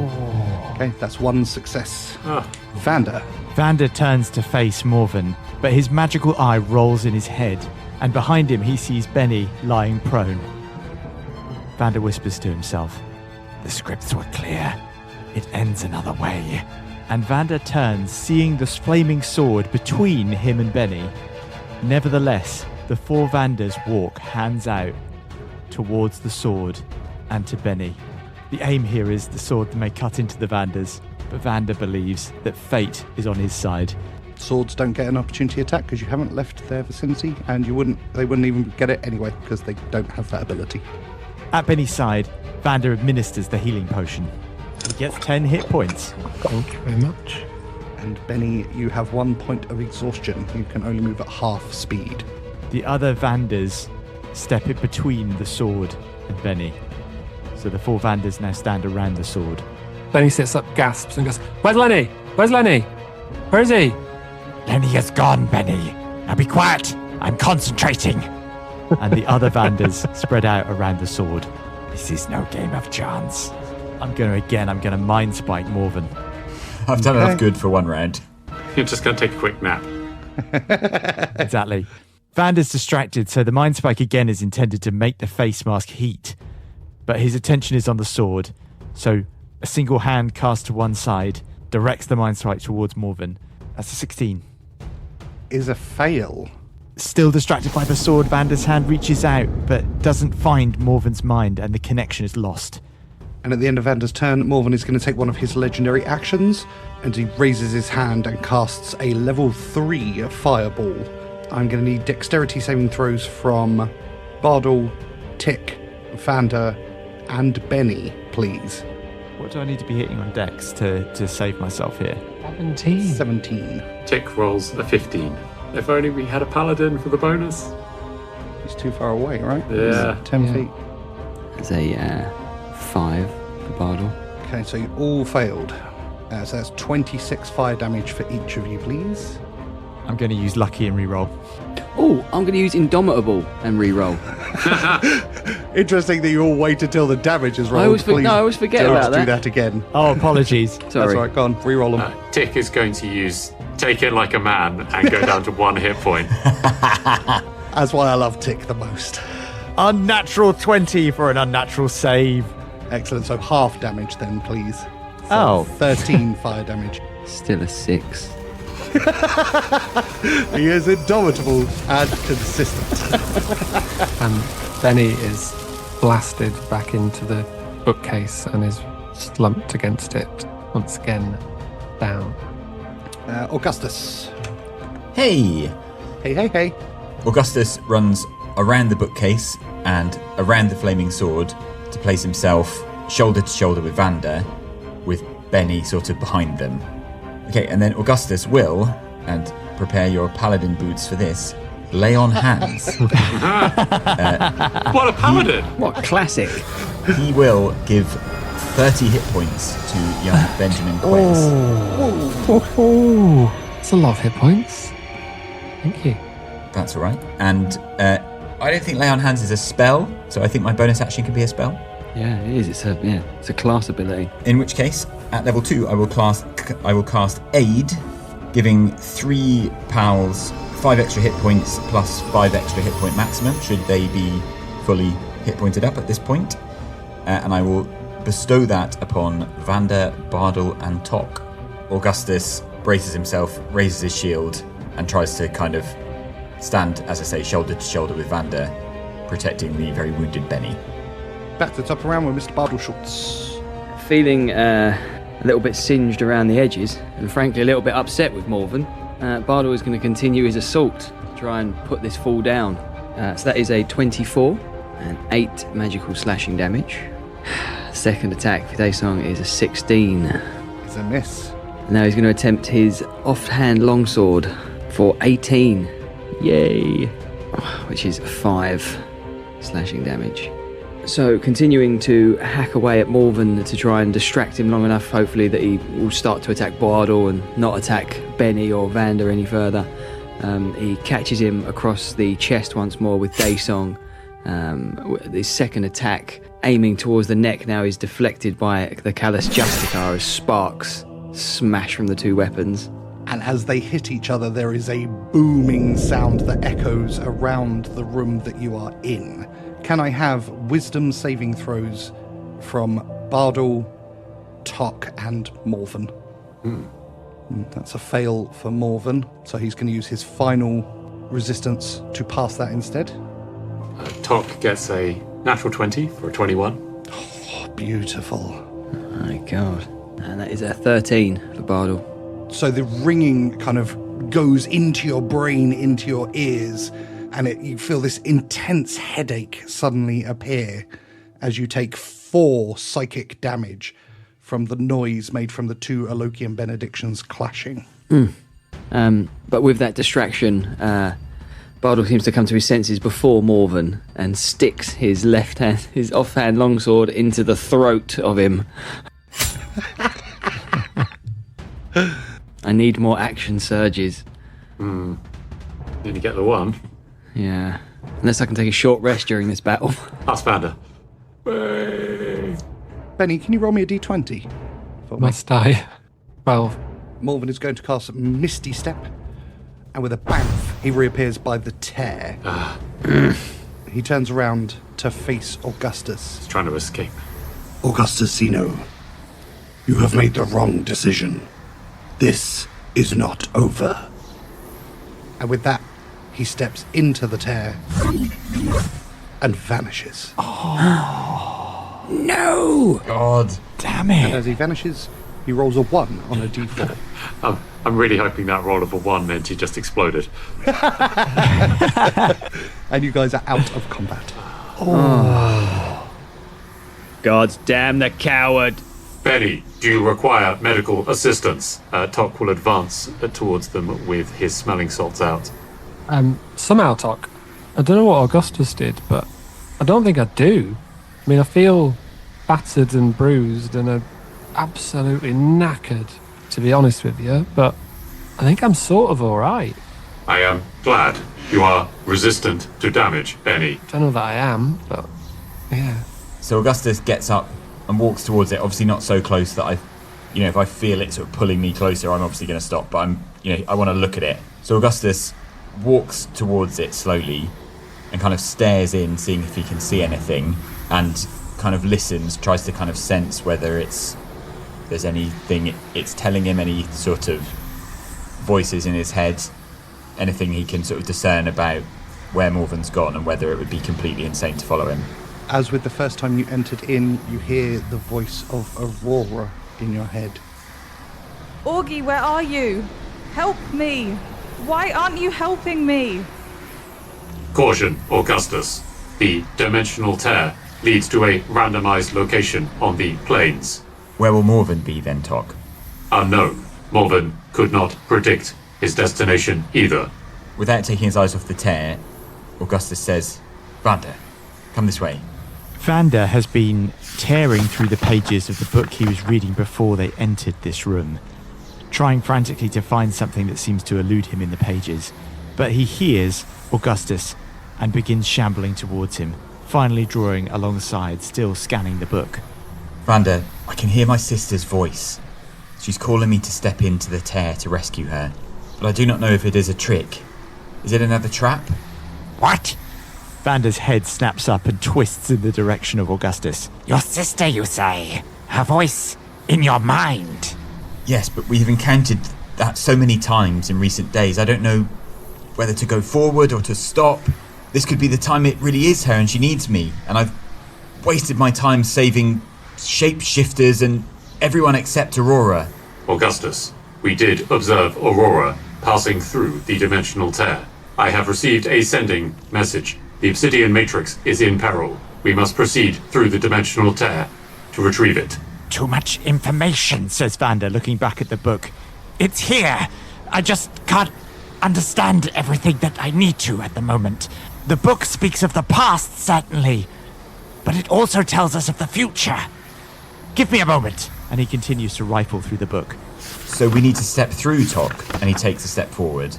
Okay, that's 1 success. Vander. Vander turns to face Morven, but his magical eye rolls in his head, and behind him he sees Bennie lying prone. Vander whispers to himself, "The scripts were clear. It ends another way." And Vander turns, seeing the flaming sword between him and Bennie. Nevertheless, the 4 Vanders walk hands out towards the sword and to Bennie. The aim here is the sword may cut into the Vanders, but Vander believes that fate is on his side. Swords don't get an opportunity attack because you haven't left their vicinity, and they wouldn't even get it anyway because they don't have that ability. At Bennie's side, Vander administers the healing potion. He gets 10 hit points. Thank you very much. And Bennie, you have 1 point of exhaustion. You can only move at half speed. The other Vanders step in between the sword and Bennie. So the 4 Vanders now stand around the sword. Bennie sits up, gasps, and goes, "Where's Lenny? Where's Lenny? Where is he?" Lenny is gone, Bennie. Now be quiet. I'm concentrating. And the other Vanders spread out around the sword. This is no game of chance. I'm going to mind spike Morven. I've done enough good for 1 round. You're just going to take a quick nap. Exactly. Vander's distracted, so the mind spike again is intended to make the face mask heat. But his attention is on the sword, so a single hand cast to one side directs the mind spike towards Morven. That's a 16. Is a fail. Still distracted by the sword, Vander's hand reaches out, but doesn't find Morven's mind, and the connection is lost. And at the end of Vander's turn, Morven is going to take one of his legendary actions, and he raises his hand and casts a level 3 fireball. I'm going to need dexterity saving throws from Bardol, Tick, Vander, and Bennie, please. What do I need to be hitting on dex to save myself here? 17. Tick rolls a 15. If only we had a paladin for the bonus. It's too far away, right? Yeah. It's 10 feet. It's a 5 for Bardol. Okay, so you all failed. So that's 26 fire damage for each of you, please. I'm going to use lucky and reroll. Oh, I'm going to use Indomitable and re-roll. Interesting that you all wait until the damage is rolled. I always forget don't about that. do that again. Oh, apologies. Sorry. That's right, go on, reroll them. Tick is going to use Take It Like a Man and go down to 1 hit point. That's why I love Tick the most. Unnatural 20 for an unnatural save. Excellent, so half damage then, please. So Oh. 13 fire damage. Still a 6. He is indomitable and consistent. And Bennie is blasted back into the bookcase and is slumped against it, once again down. Augustus. Hey! Hey. Augustus runs around the bookcase and around the flaming sword to place himself shoulder to shoulder with Vander, with Bennie sort of behind them. Okay, and then Augustus will, and prepare your paladin boots for this, lay on hands. What a paladin! What classic. He will give 30 hit points to young Benjamin Quez. It's a lot of hit points. Thank you. That's all right. And I don't think lay on hands is a spell, so I think my bonus action can be a spell. Yeah, it is. It's a class ability. In which case, at level 2, I will cast Aid, giving 3 pals 5 extra hit points plus 5 extra hit point maximum, should they be fully hit pointed up at this point. And I will bestow that upon Vander, Bardol, and Tock. Augustus braces himself, raises his shield, and tries to kind of stand, as I say, shoulder to shoulder with Vander, protecting the very wounded Bennie. Back to the top round with Mr. Bardol Schultz. Feeling a little bit singed around the edges, and frankly a little bit upset with Morven, Bardol is going to continue his assault to try and put this fool down. So that is a 24 and 8 magical slashing damage. Second attack for Daesong is a 16. It's a miss. And now he's going to attempt his offhand longsword for 18. Yay! Which is 5 slashing damage. So continuing to hack away at Morven to try and distract him long enough, hopefully, that he will start to attack Bardol and not attack Bennie or Vander any further. He catches him across the chest once more with Daesong. His second attack, aiming towards the neck, now is deflected by the Callus Justicar as sparks smash from the two weapons. And as they hit each other, there is a booming sound that echoes around the room that you are in. Can I have wisdom saving throws from Bardol, Tock, and Morven? That's a fail for Morven, so he's going to use his final resistance to pass that instead. Tock gets a natural 20 for a 21. Oh, beautiful. Oh my god. And that is a 13 for Bardol. So the ringing kind of goes into your brain, into your ears, and you feel this intense headache suddenly appear as you take 4 psychic damage from the noise made from the 2 Alochian benedictions clashing. But with that distraction, Bardol seems to come to his senses before Morven and sticks his offhand longsword into the throat of him. I need more action surges. Need to get the 1. Yeah. Unless I can take a short rest during this battle. That's Vander. Hey. Bennie, can you roll me a d20? Must I? 12. Morven is going to cast Misty Step, and with a bamf, he reappears by the tear. He turns around to face Augustus. He's trying to escape. Augustus Zeno, you have made the wrong decision. This is not over. And with that, he steps into the tear and vanishes. No! God. Damn And it. as he vanishes, he rolls a 1 on a d4. I'm really hoping that roll of a 1 meant he just exploded. And you guys are out of combat. God damn the coward! Bennie, do you require medical assistance? Tock will advance towards them with his smelling salts out. Somehow, Tock, I don't know what Augustus did, but I don't think I do. I mean, I feel battered and bruised and absolutely knackered, to be honest with you, but I think I'm sort of alright. I am glad you are resistant to damage, Bennie. I don't know that I am, but yeah. So Augustus gets up and walks towards it, obviously not so close that if I feel it sort of pulling me closer, I'm obviously going to stop, but I want to look at it. So Augustus walks towards it slowly and kind of stares in, seeing if he can see anything, and kind of listens, tries to kind of sense whether there's anything it's telling him, any sort of voices in his head, anything he can sort of discern about where Morven's gone and whether it would be completely insane to follow him. As with the first time you entered in, you hear the voice of Aurora in your head. Augie, where are you? Help me! Why aren't you helping me? Caution, Augustus. The dimensional tear leads to a randomized location on the plains. Where will Morven be then, Tock? Unknown. Morven could not predict his destination either. Without taking his eyes off the tear, Augustus says, Vander, come this way. Vander has been tearing through the pages of the book he was reading before they entered this room, trying frantically to find something that seems to elude him in the pages. But he hears Augustus and begins shambling towards him, finally drawing alongside, still scanning the book. Vander, I can hear my sister's voice. She's calling me to step into the tear to rescue her, but I do not know if it is a trick. Is it another trap? What? Vander's head snaps up and twists in the direction of Augustus. Your sister, you say? Her voice in your mind? Yes, but we have encountered that so many times in recent days. I don't know whether to go forward or to stop. This could be the time it really is her and she needs me, and I've wasted my time saving shapeshifters and everyone except Aurora. Augustus, we did observe Aurora passing through the dimensional tear. I have received a sending message. The obsidian matrix is in peril. We must proceed through the dimensional tear to retrieve it. Too much information, says Vander, looking back at the book. It's here. I just can't understand everything that I need to at the moment. The book speaks of the past, certainly, but it also tells us of the future. Give me a moment. And he continues to rifle through the book. So we need to step through, Tock, and he takes a step forward.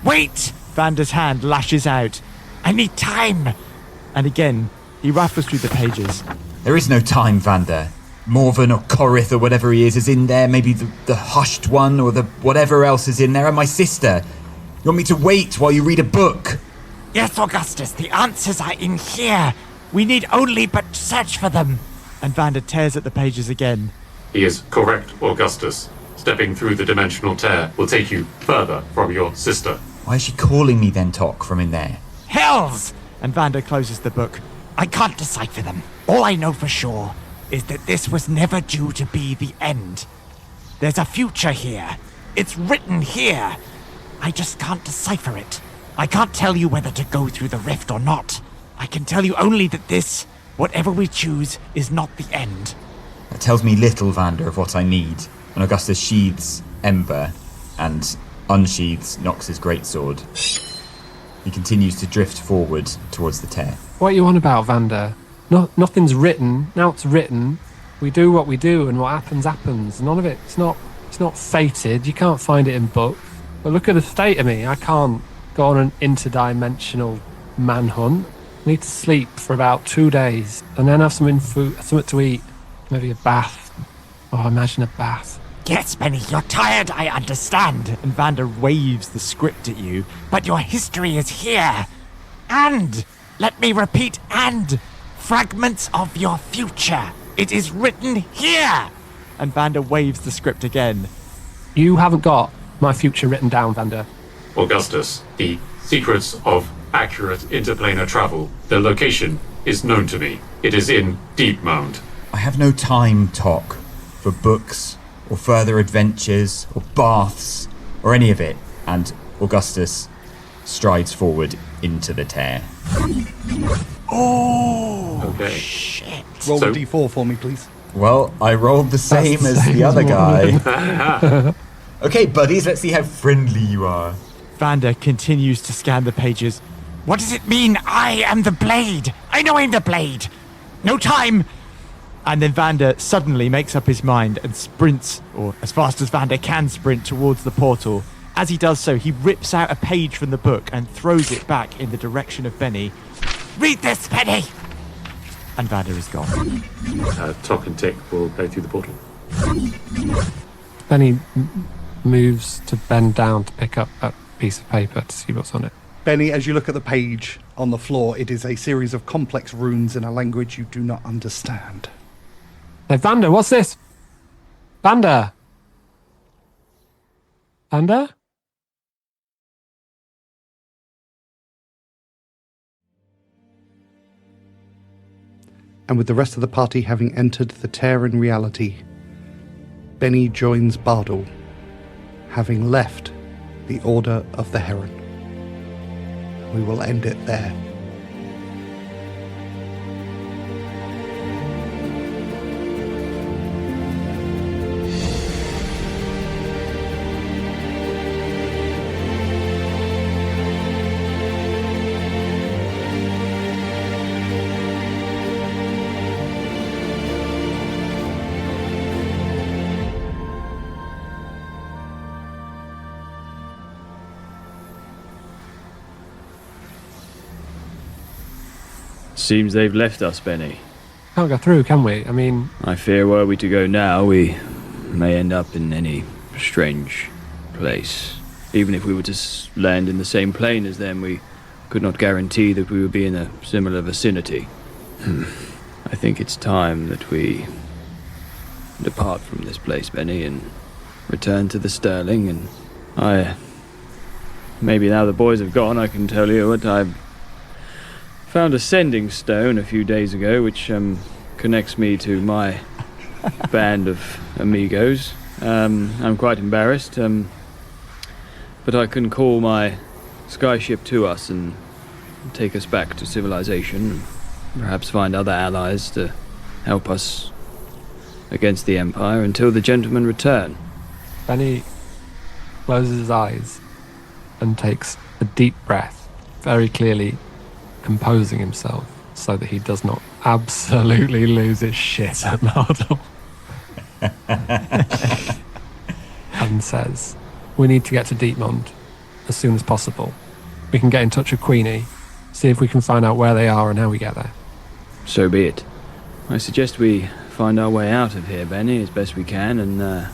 Wait! Vander's hand lashes out. I need time! And again, he rifles through the pages. There is no time, Vander. Morven or Corith or whatever he is in there. Maybe the hushed one or the whatever else is in there. And my sister. You want me to wait while you read a book? Yes, Augustus, the answers are in here. We need only but search for them. And Vander tears at the pages again. He is correct, Augustus. Stepping through the dimensional tear will take you further from your sister. Why is she calling me then, Tock, from in there? Hells! And Vander closes the book. I can't decipher them. All I know for sure is that this was never due to be the end. There's a future here. It's written here. I just can't decipher it. I can't tell you whether to go through the rift or not. I can tell you only that this, whatever we choose, is not the end. That tells me little, Vander, of what I need. And Augustus sheathes Ember and unsheathes Nox's greatsword. He continues to drift forward towards the tear. What are you on about, Vander? Nothing's written. Now it's written. We do what we do, and what happens, happens. None of it. It's not fated. You can't find it in books. But look at the state of me. I can't go on an interdimensional manhunt. I need to sleep for about 2 days, and then have something to eat. Maybe a bath. Oh, imagine a bath. Yes, Bennie, you're tired, I understand. And Vander waves the script at you. But your history is here. And, let me repeat, and fragments of your future. It is written here. And Vander waves the script again. You haven't got my future written down, Vander. Augustus, the secrets of accurate interplanar travel. The location is known to me. It is in Deep Mound. I have no time, Tock, for books or further adventures or baths or any of it. And Augustus strides forward into the tear. Oh, okay. Shit. Roll a d4 for me, please. Well, I rolled the same as the other guy. Okay, buddies, let's see how friendly you are. Vander continues to scan the pages, What does it mean? I am the blade. I know I'm the blade. No time. And then Vander suddenly makes up his mind and sprints, or as fast as Vander can sprint, towards the portal. As he does so, he rips out a page from the book and throws it back in the direction of Bennie. Read this, Bennie! And Vander is gone. Tock and Tick will go through the portal. Bennie moves to bend down to pick up that piece of paper to see what's on it. Bennie, as you look at the page on the floor, it is a series of complex runes in a language you do not understand. Hey, Vander, what's this? Vander? Vander? And with the rest of the party having entered the tear in reality, Bennie joins Bardol, having left the Order of the Heron. We will end it there. Seems they've left us, Bennie. Can't go through, can we? I mean... I fear were we to go now, we may end up in any strange place. Even if we were to land in the same plane as them, we could not guarantee that we would be in a similar vicinity. I think it's time that we depart from this place, Bennie, and return to the Sterling, and maybe now the boys have gone, I can tell you what I found a sending stone a few days ago, which connects me to my band of amigos. I'm quite embarrassed, but I can call my skyship to us and take us back to civilization, and perhaps find other allies to help us against the Empire until the gentlemen return. Bennie closes his eyes and takes a deep breath, very clearly composing himself so that he does not absolutely lose his shit at Bardol. And says, we need to get to Deepmond as soon as possible. We can get in touch with Queenie, see if we can find out where they are and how we get there. So be it. I suggest we find our way out of here, Bennie, as best we can, and,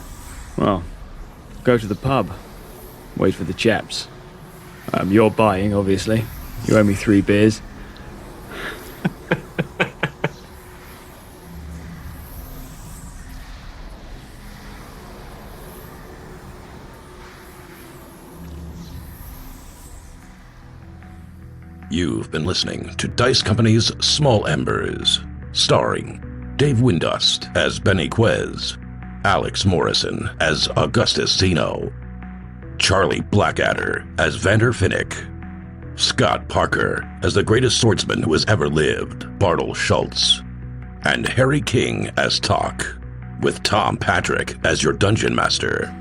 go to the pub. Wait for the chaps. You're buying, obviously. You owe me 3 beers. You've been listening to Dice Company's Small Embers, starring Dave Windust as Bennie Quez, Alex Morrison as Augustus Zeno, Charlie Blackadder as Vander Finnick, Scott Parker as the greatest swordsman who has ever lived, Bardol Schultz, and Harry King as Tock, with Tom Patrick as your dungeon master.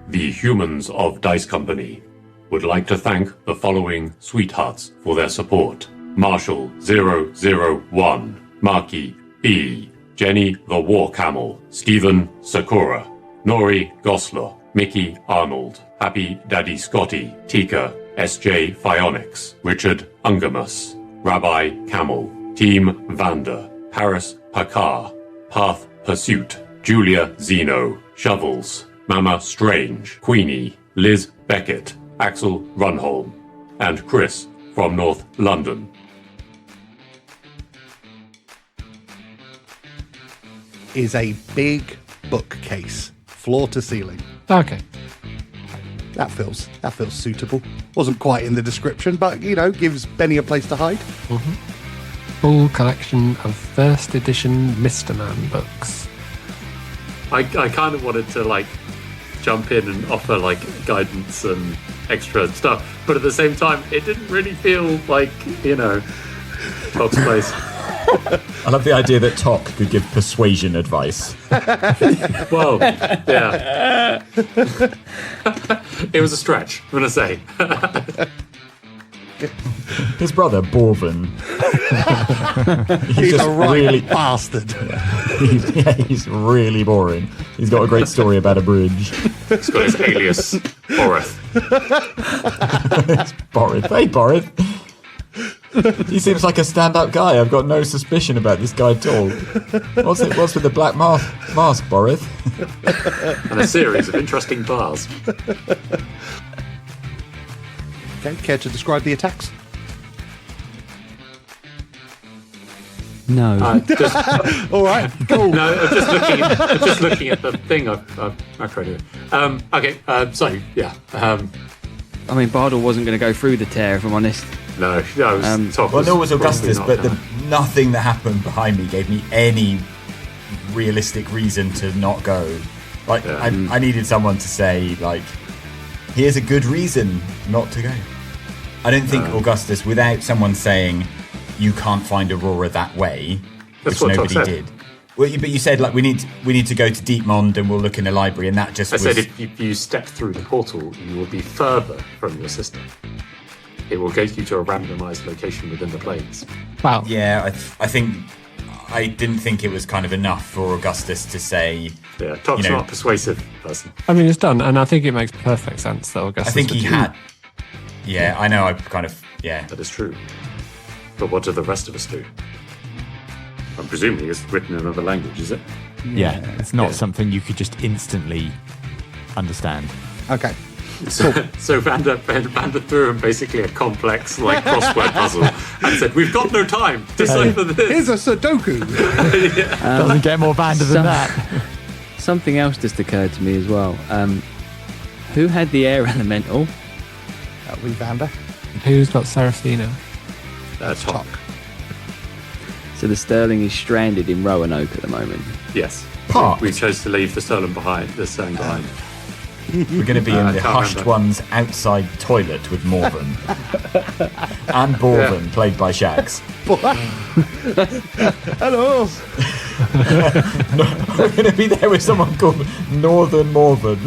The humans of Dice Company would like to thank the following sweethearts for their support: Marshall 001, Marky B, Jenny the War Camel, Stephen Sakura, Nori Gosler, Mickey Arnold, Happy Daddy Scotty, Tika, SJ Phionics, Richard Ungamus, Rabbi Camel, Team Vander, Paris Pakar, Path Pursuit, Julia Zeno, Shovels, Mama Strange, Queenie, Liz Beckett, Axel Runholm, and Chris from North London. Is a big bookcase, floor to ceiling. Okay. That feels suitable. Wasn't quite in the description, but, gives Bennie a place to hide. Mm-hmm. Full collection of first edition Mr. Man books. I kind of wanted to, jump in and offer, guidance and extra stuff, but at the same time, it didn't really feel like, Tock's place. I love the idea that Tock could give persuasion advice. Well, yeah. It was a stretch, I'm going to say. His brother, Morven. He's a right bastard. He's really boring. He's got a great story about a bridge. He's got his alias, Borith. It's Borith. Hey, Borith. He seems like a stand-up guy. I've got no suspicion about this guy at all. What's with the black mask, Borith? And a series of interesting bars. Okay, care to describe the attacks? No. All right, cool. No, I'm just looking at the thing I've macroed. Okay, so yeah. I mean, Bardol wasn't going to go through the tear, if I'm honest. No, Tock well, no, it was Augustus, but not nothing that happened behind me gave me any realistic reason to not go. Like, I needed someone to say, like, here's a good reason not to go. I don't think Augustus, without someone saying you can't find Aurora that way, That's which what nobody Tock said. did. Well, but you said like we need to go to Deepmond and we'll look in the library, and that just. I said if you step through the portal, you will be further from your sister. It will get you to a randomised location within the planes. Wow. Yeah, I think I didn't think it was kind of enough for Augustus to say. Yeah, Tock's not a persuasive person. I mean, it's done, and I think it makes perfect sense that Augustus. I think he would- had. Yeah, I know. I kind of That is true. But what do the rest of us do? I'm presuming it's written in another language, is it? Yeah, it's not something you could just instantly understand. Okay. So Vander threw him basically a complex crossword puzzle and said, "We've got no time. Decipher this." Here's a Sudoku. Doesn't get more Vander than that. Something else just occurred to me as well. Who had the air elemental? That would be Vander. Who's got Serafina? Tock. So the Sterling is stranded in Roanoke at the moment. Yes. Parked. We chose to leave the Sterling behind. We're going to be in the can't hushed remember. one's outside toilet with Morven. And Morven, played by Shags. Hello. We're going to be there with someone called Northern Morven.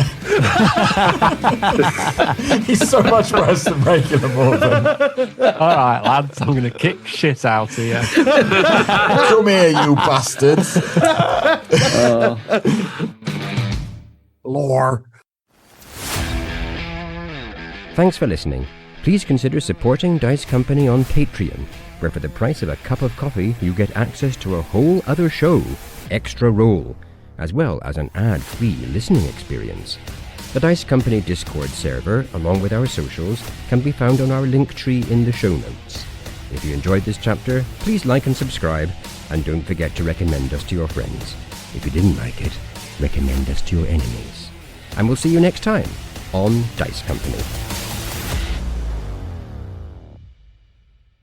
He's so much worse than regular Morven. All right, lads, I'm going to kick shit out of you. Come here, you bastards. Lore. Thanks for listening. Please consider supporting Dice Company on Patreon, where for the price of a cup of coffee, you get access to a whole other show, Extra Roll, as well as an ad-free listening experience. The Dice Company Discord server, along with our socials, can be found on our Linktree in the show notes. If you enjoyed this chapter, please like and subscribe, and don't forget to recommend us to your friends. If you didn't like it, recommend us to your enemies. And we'll see you next time on Dice Company.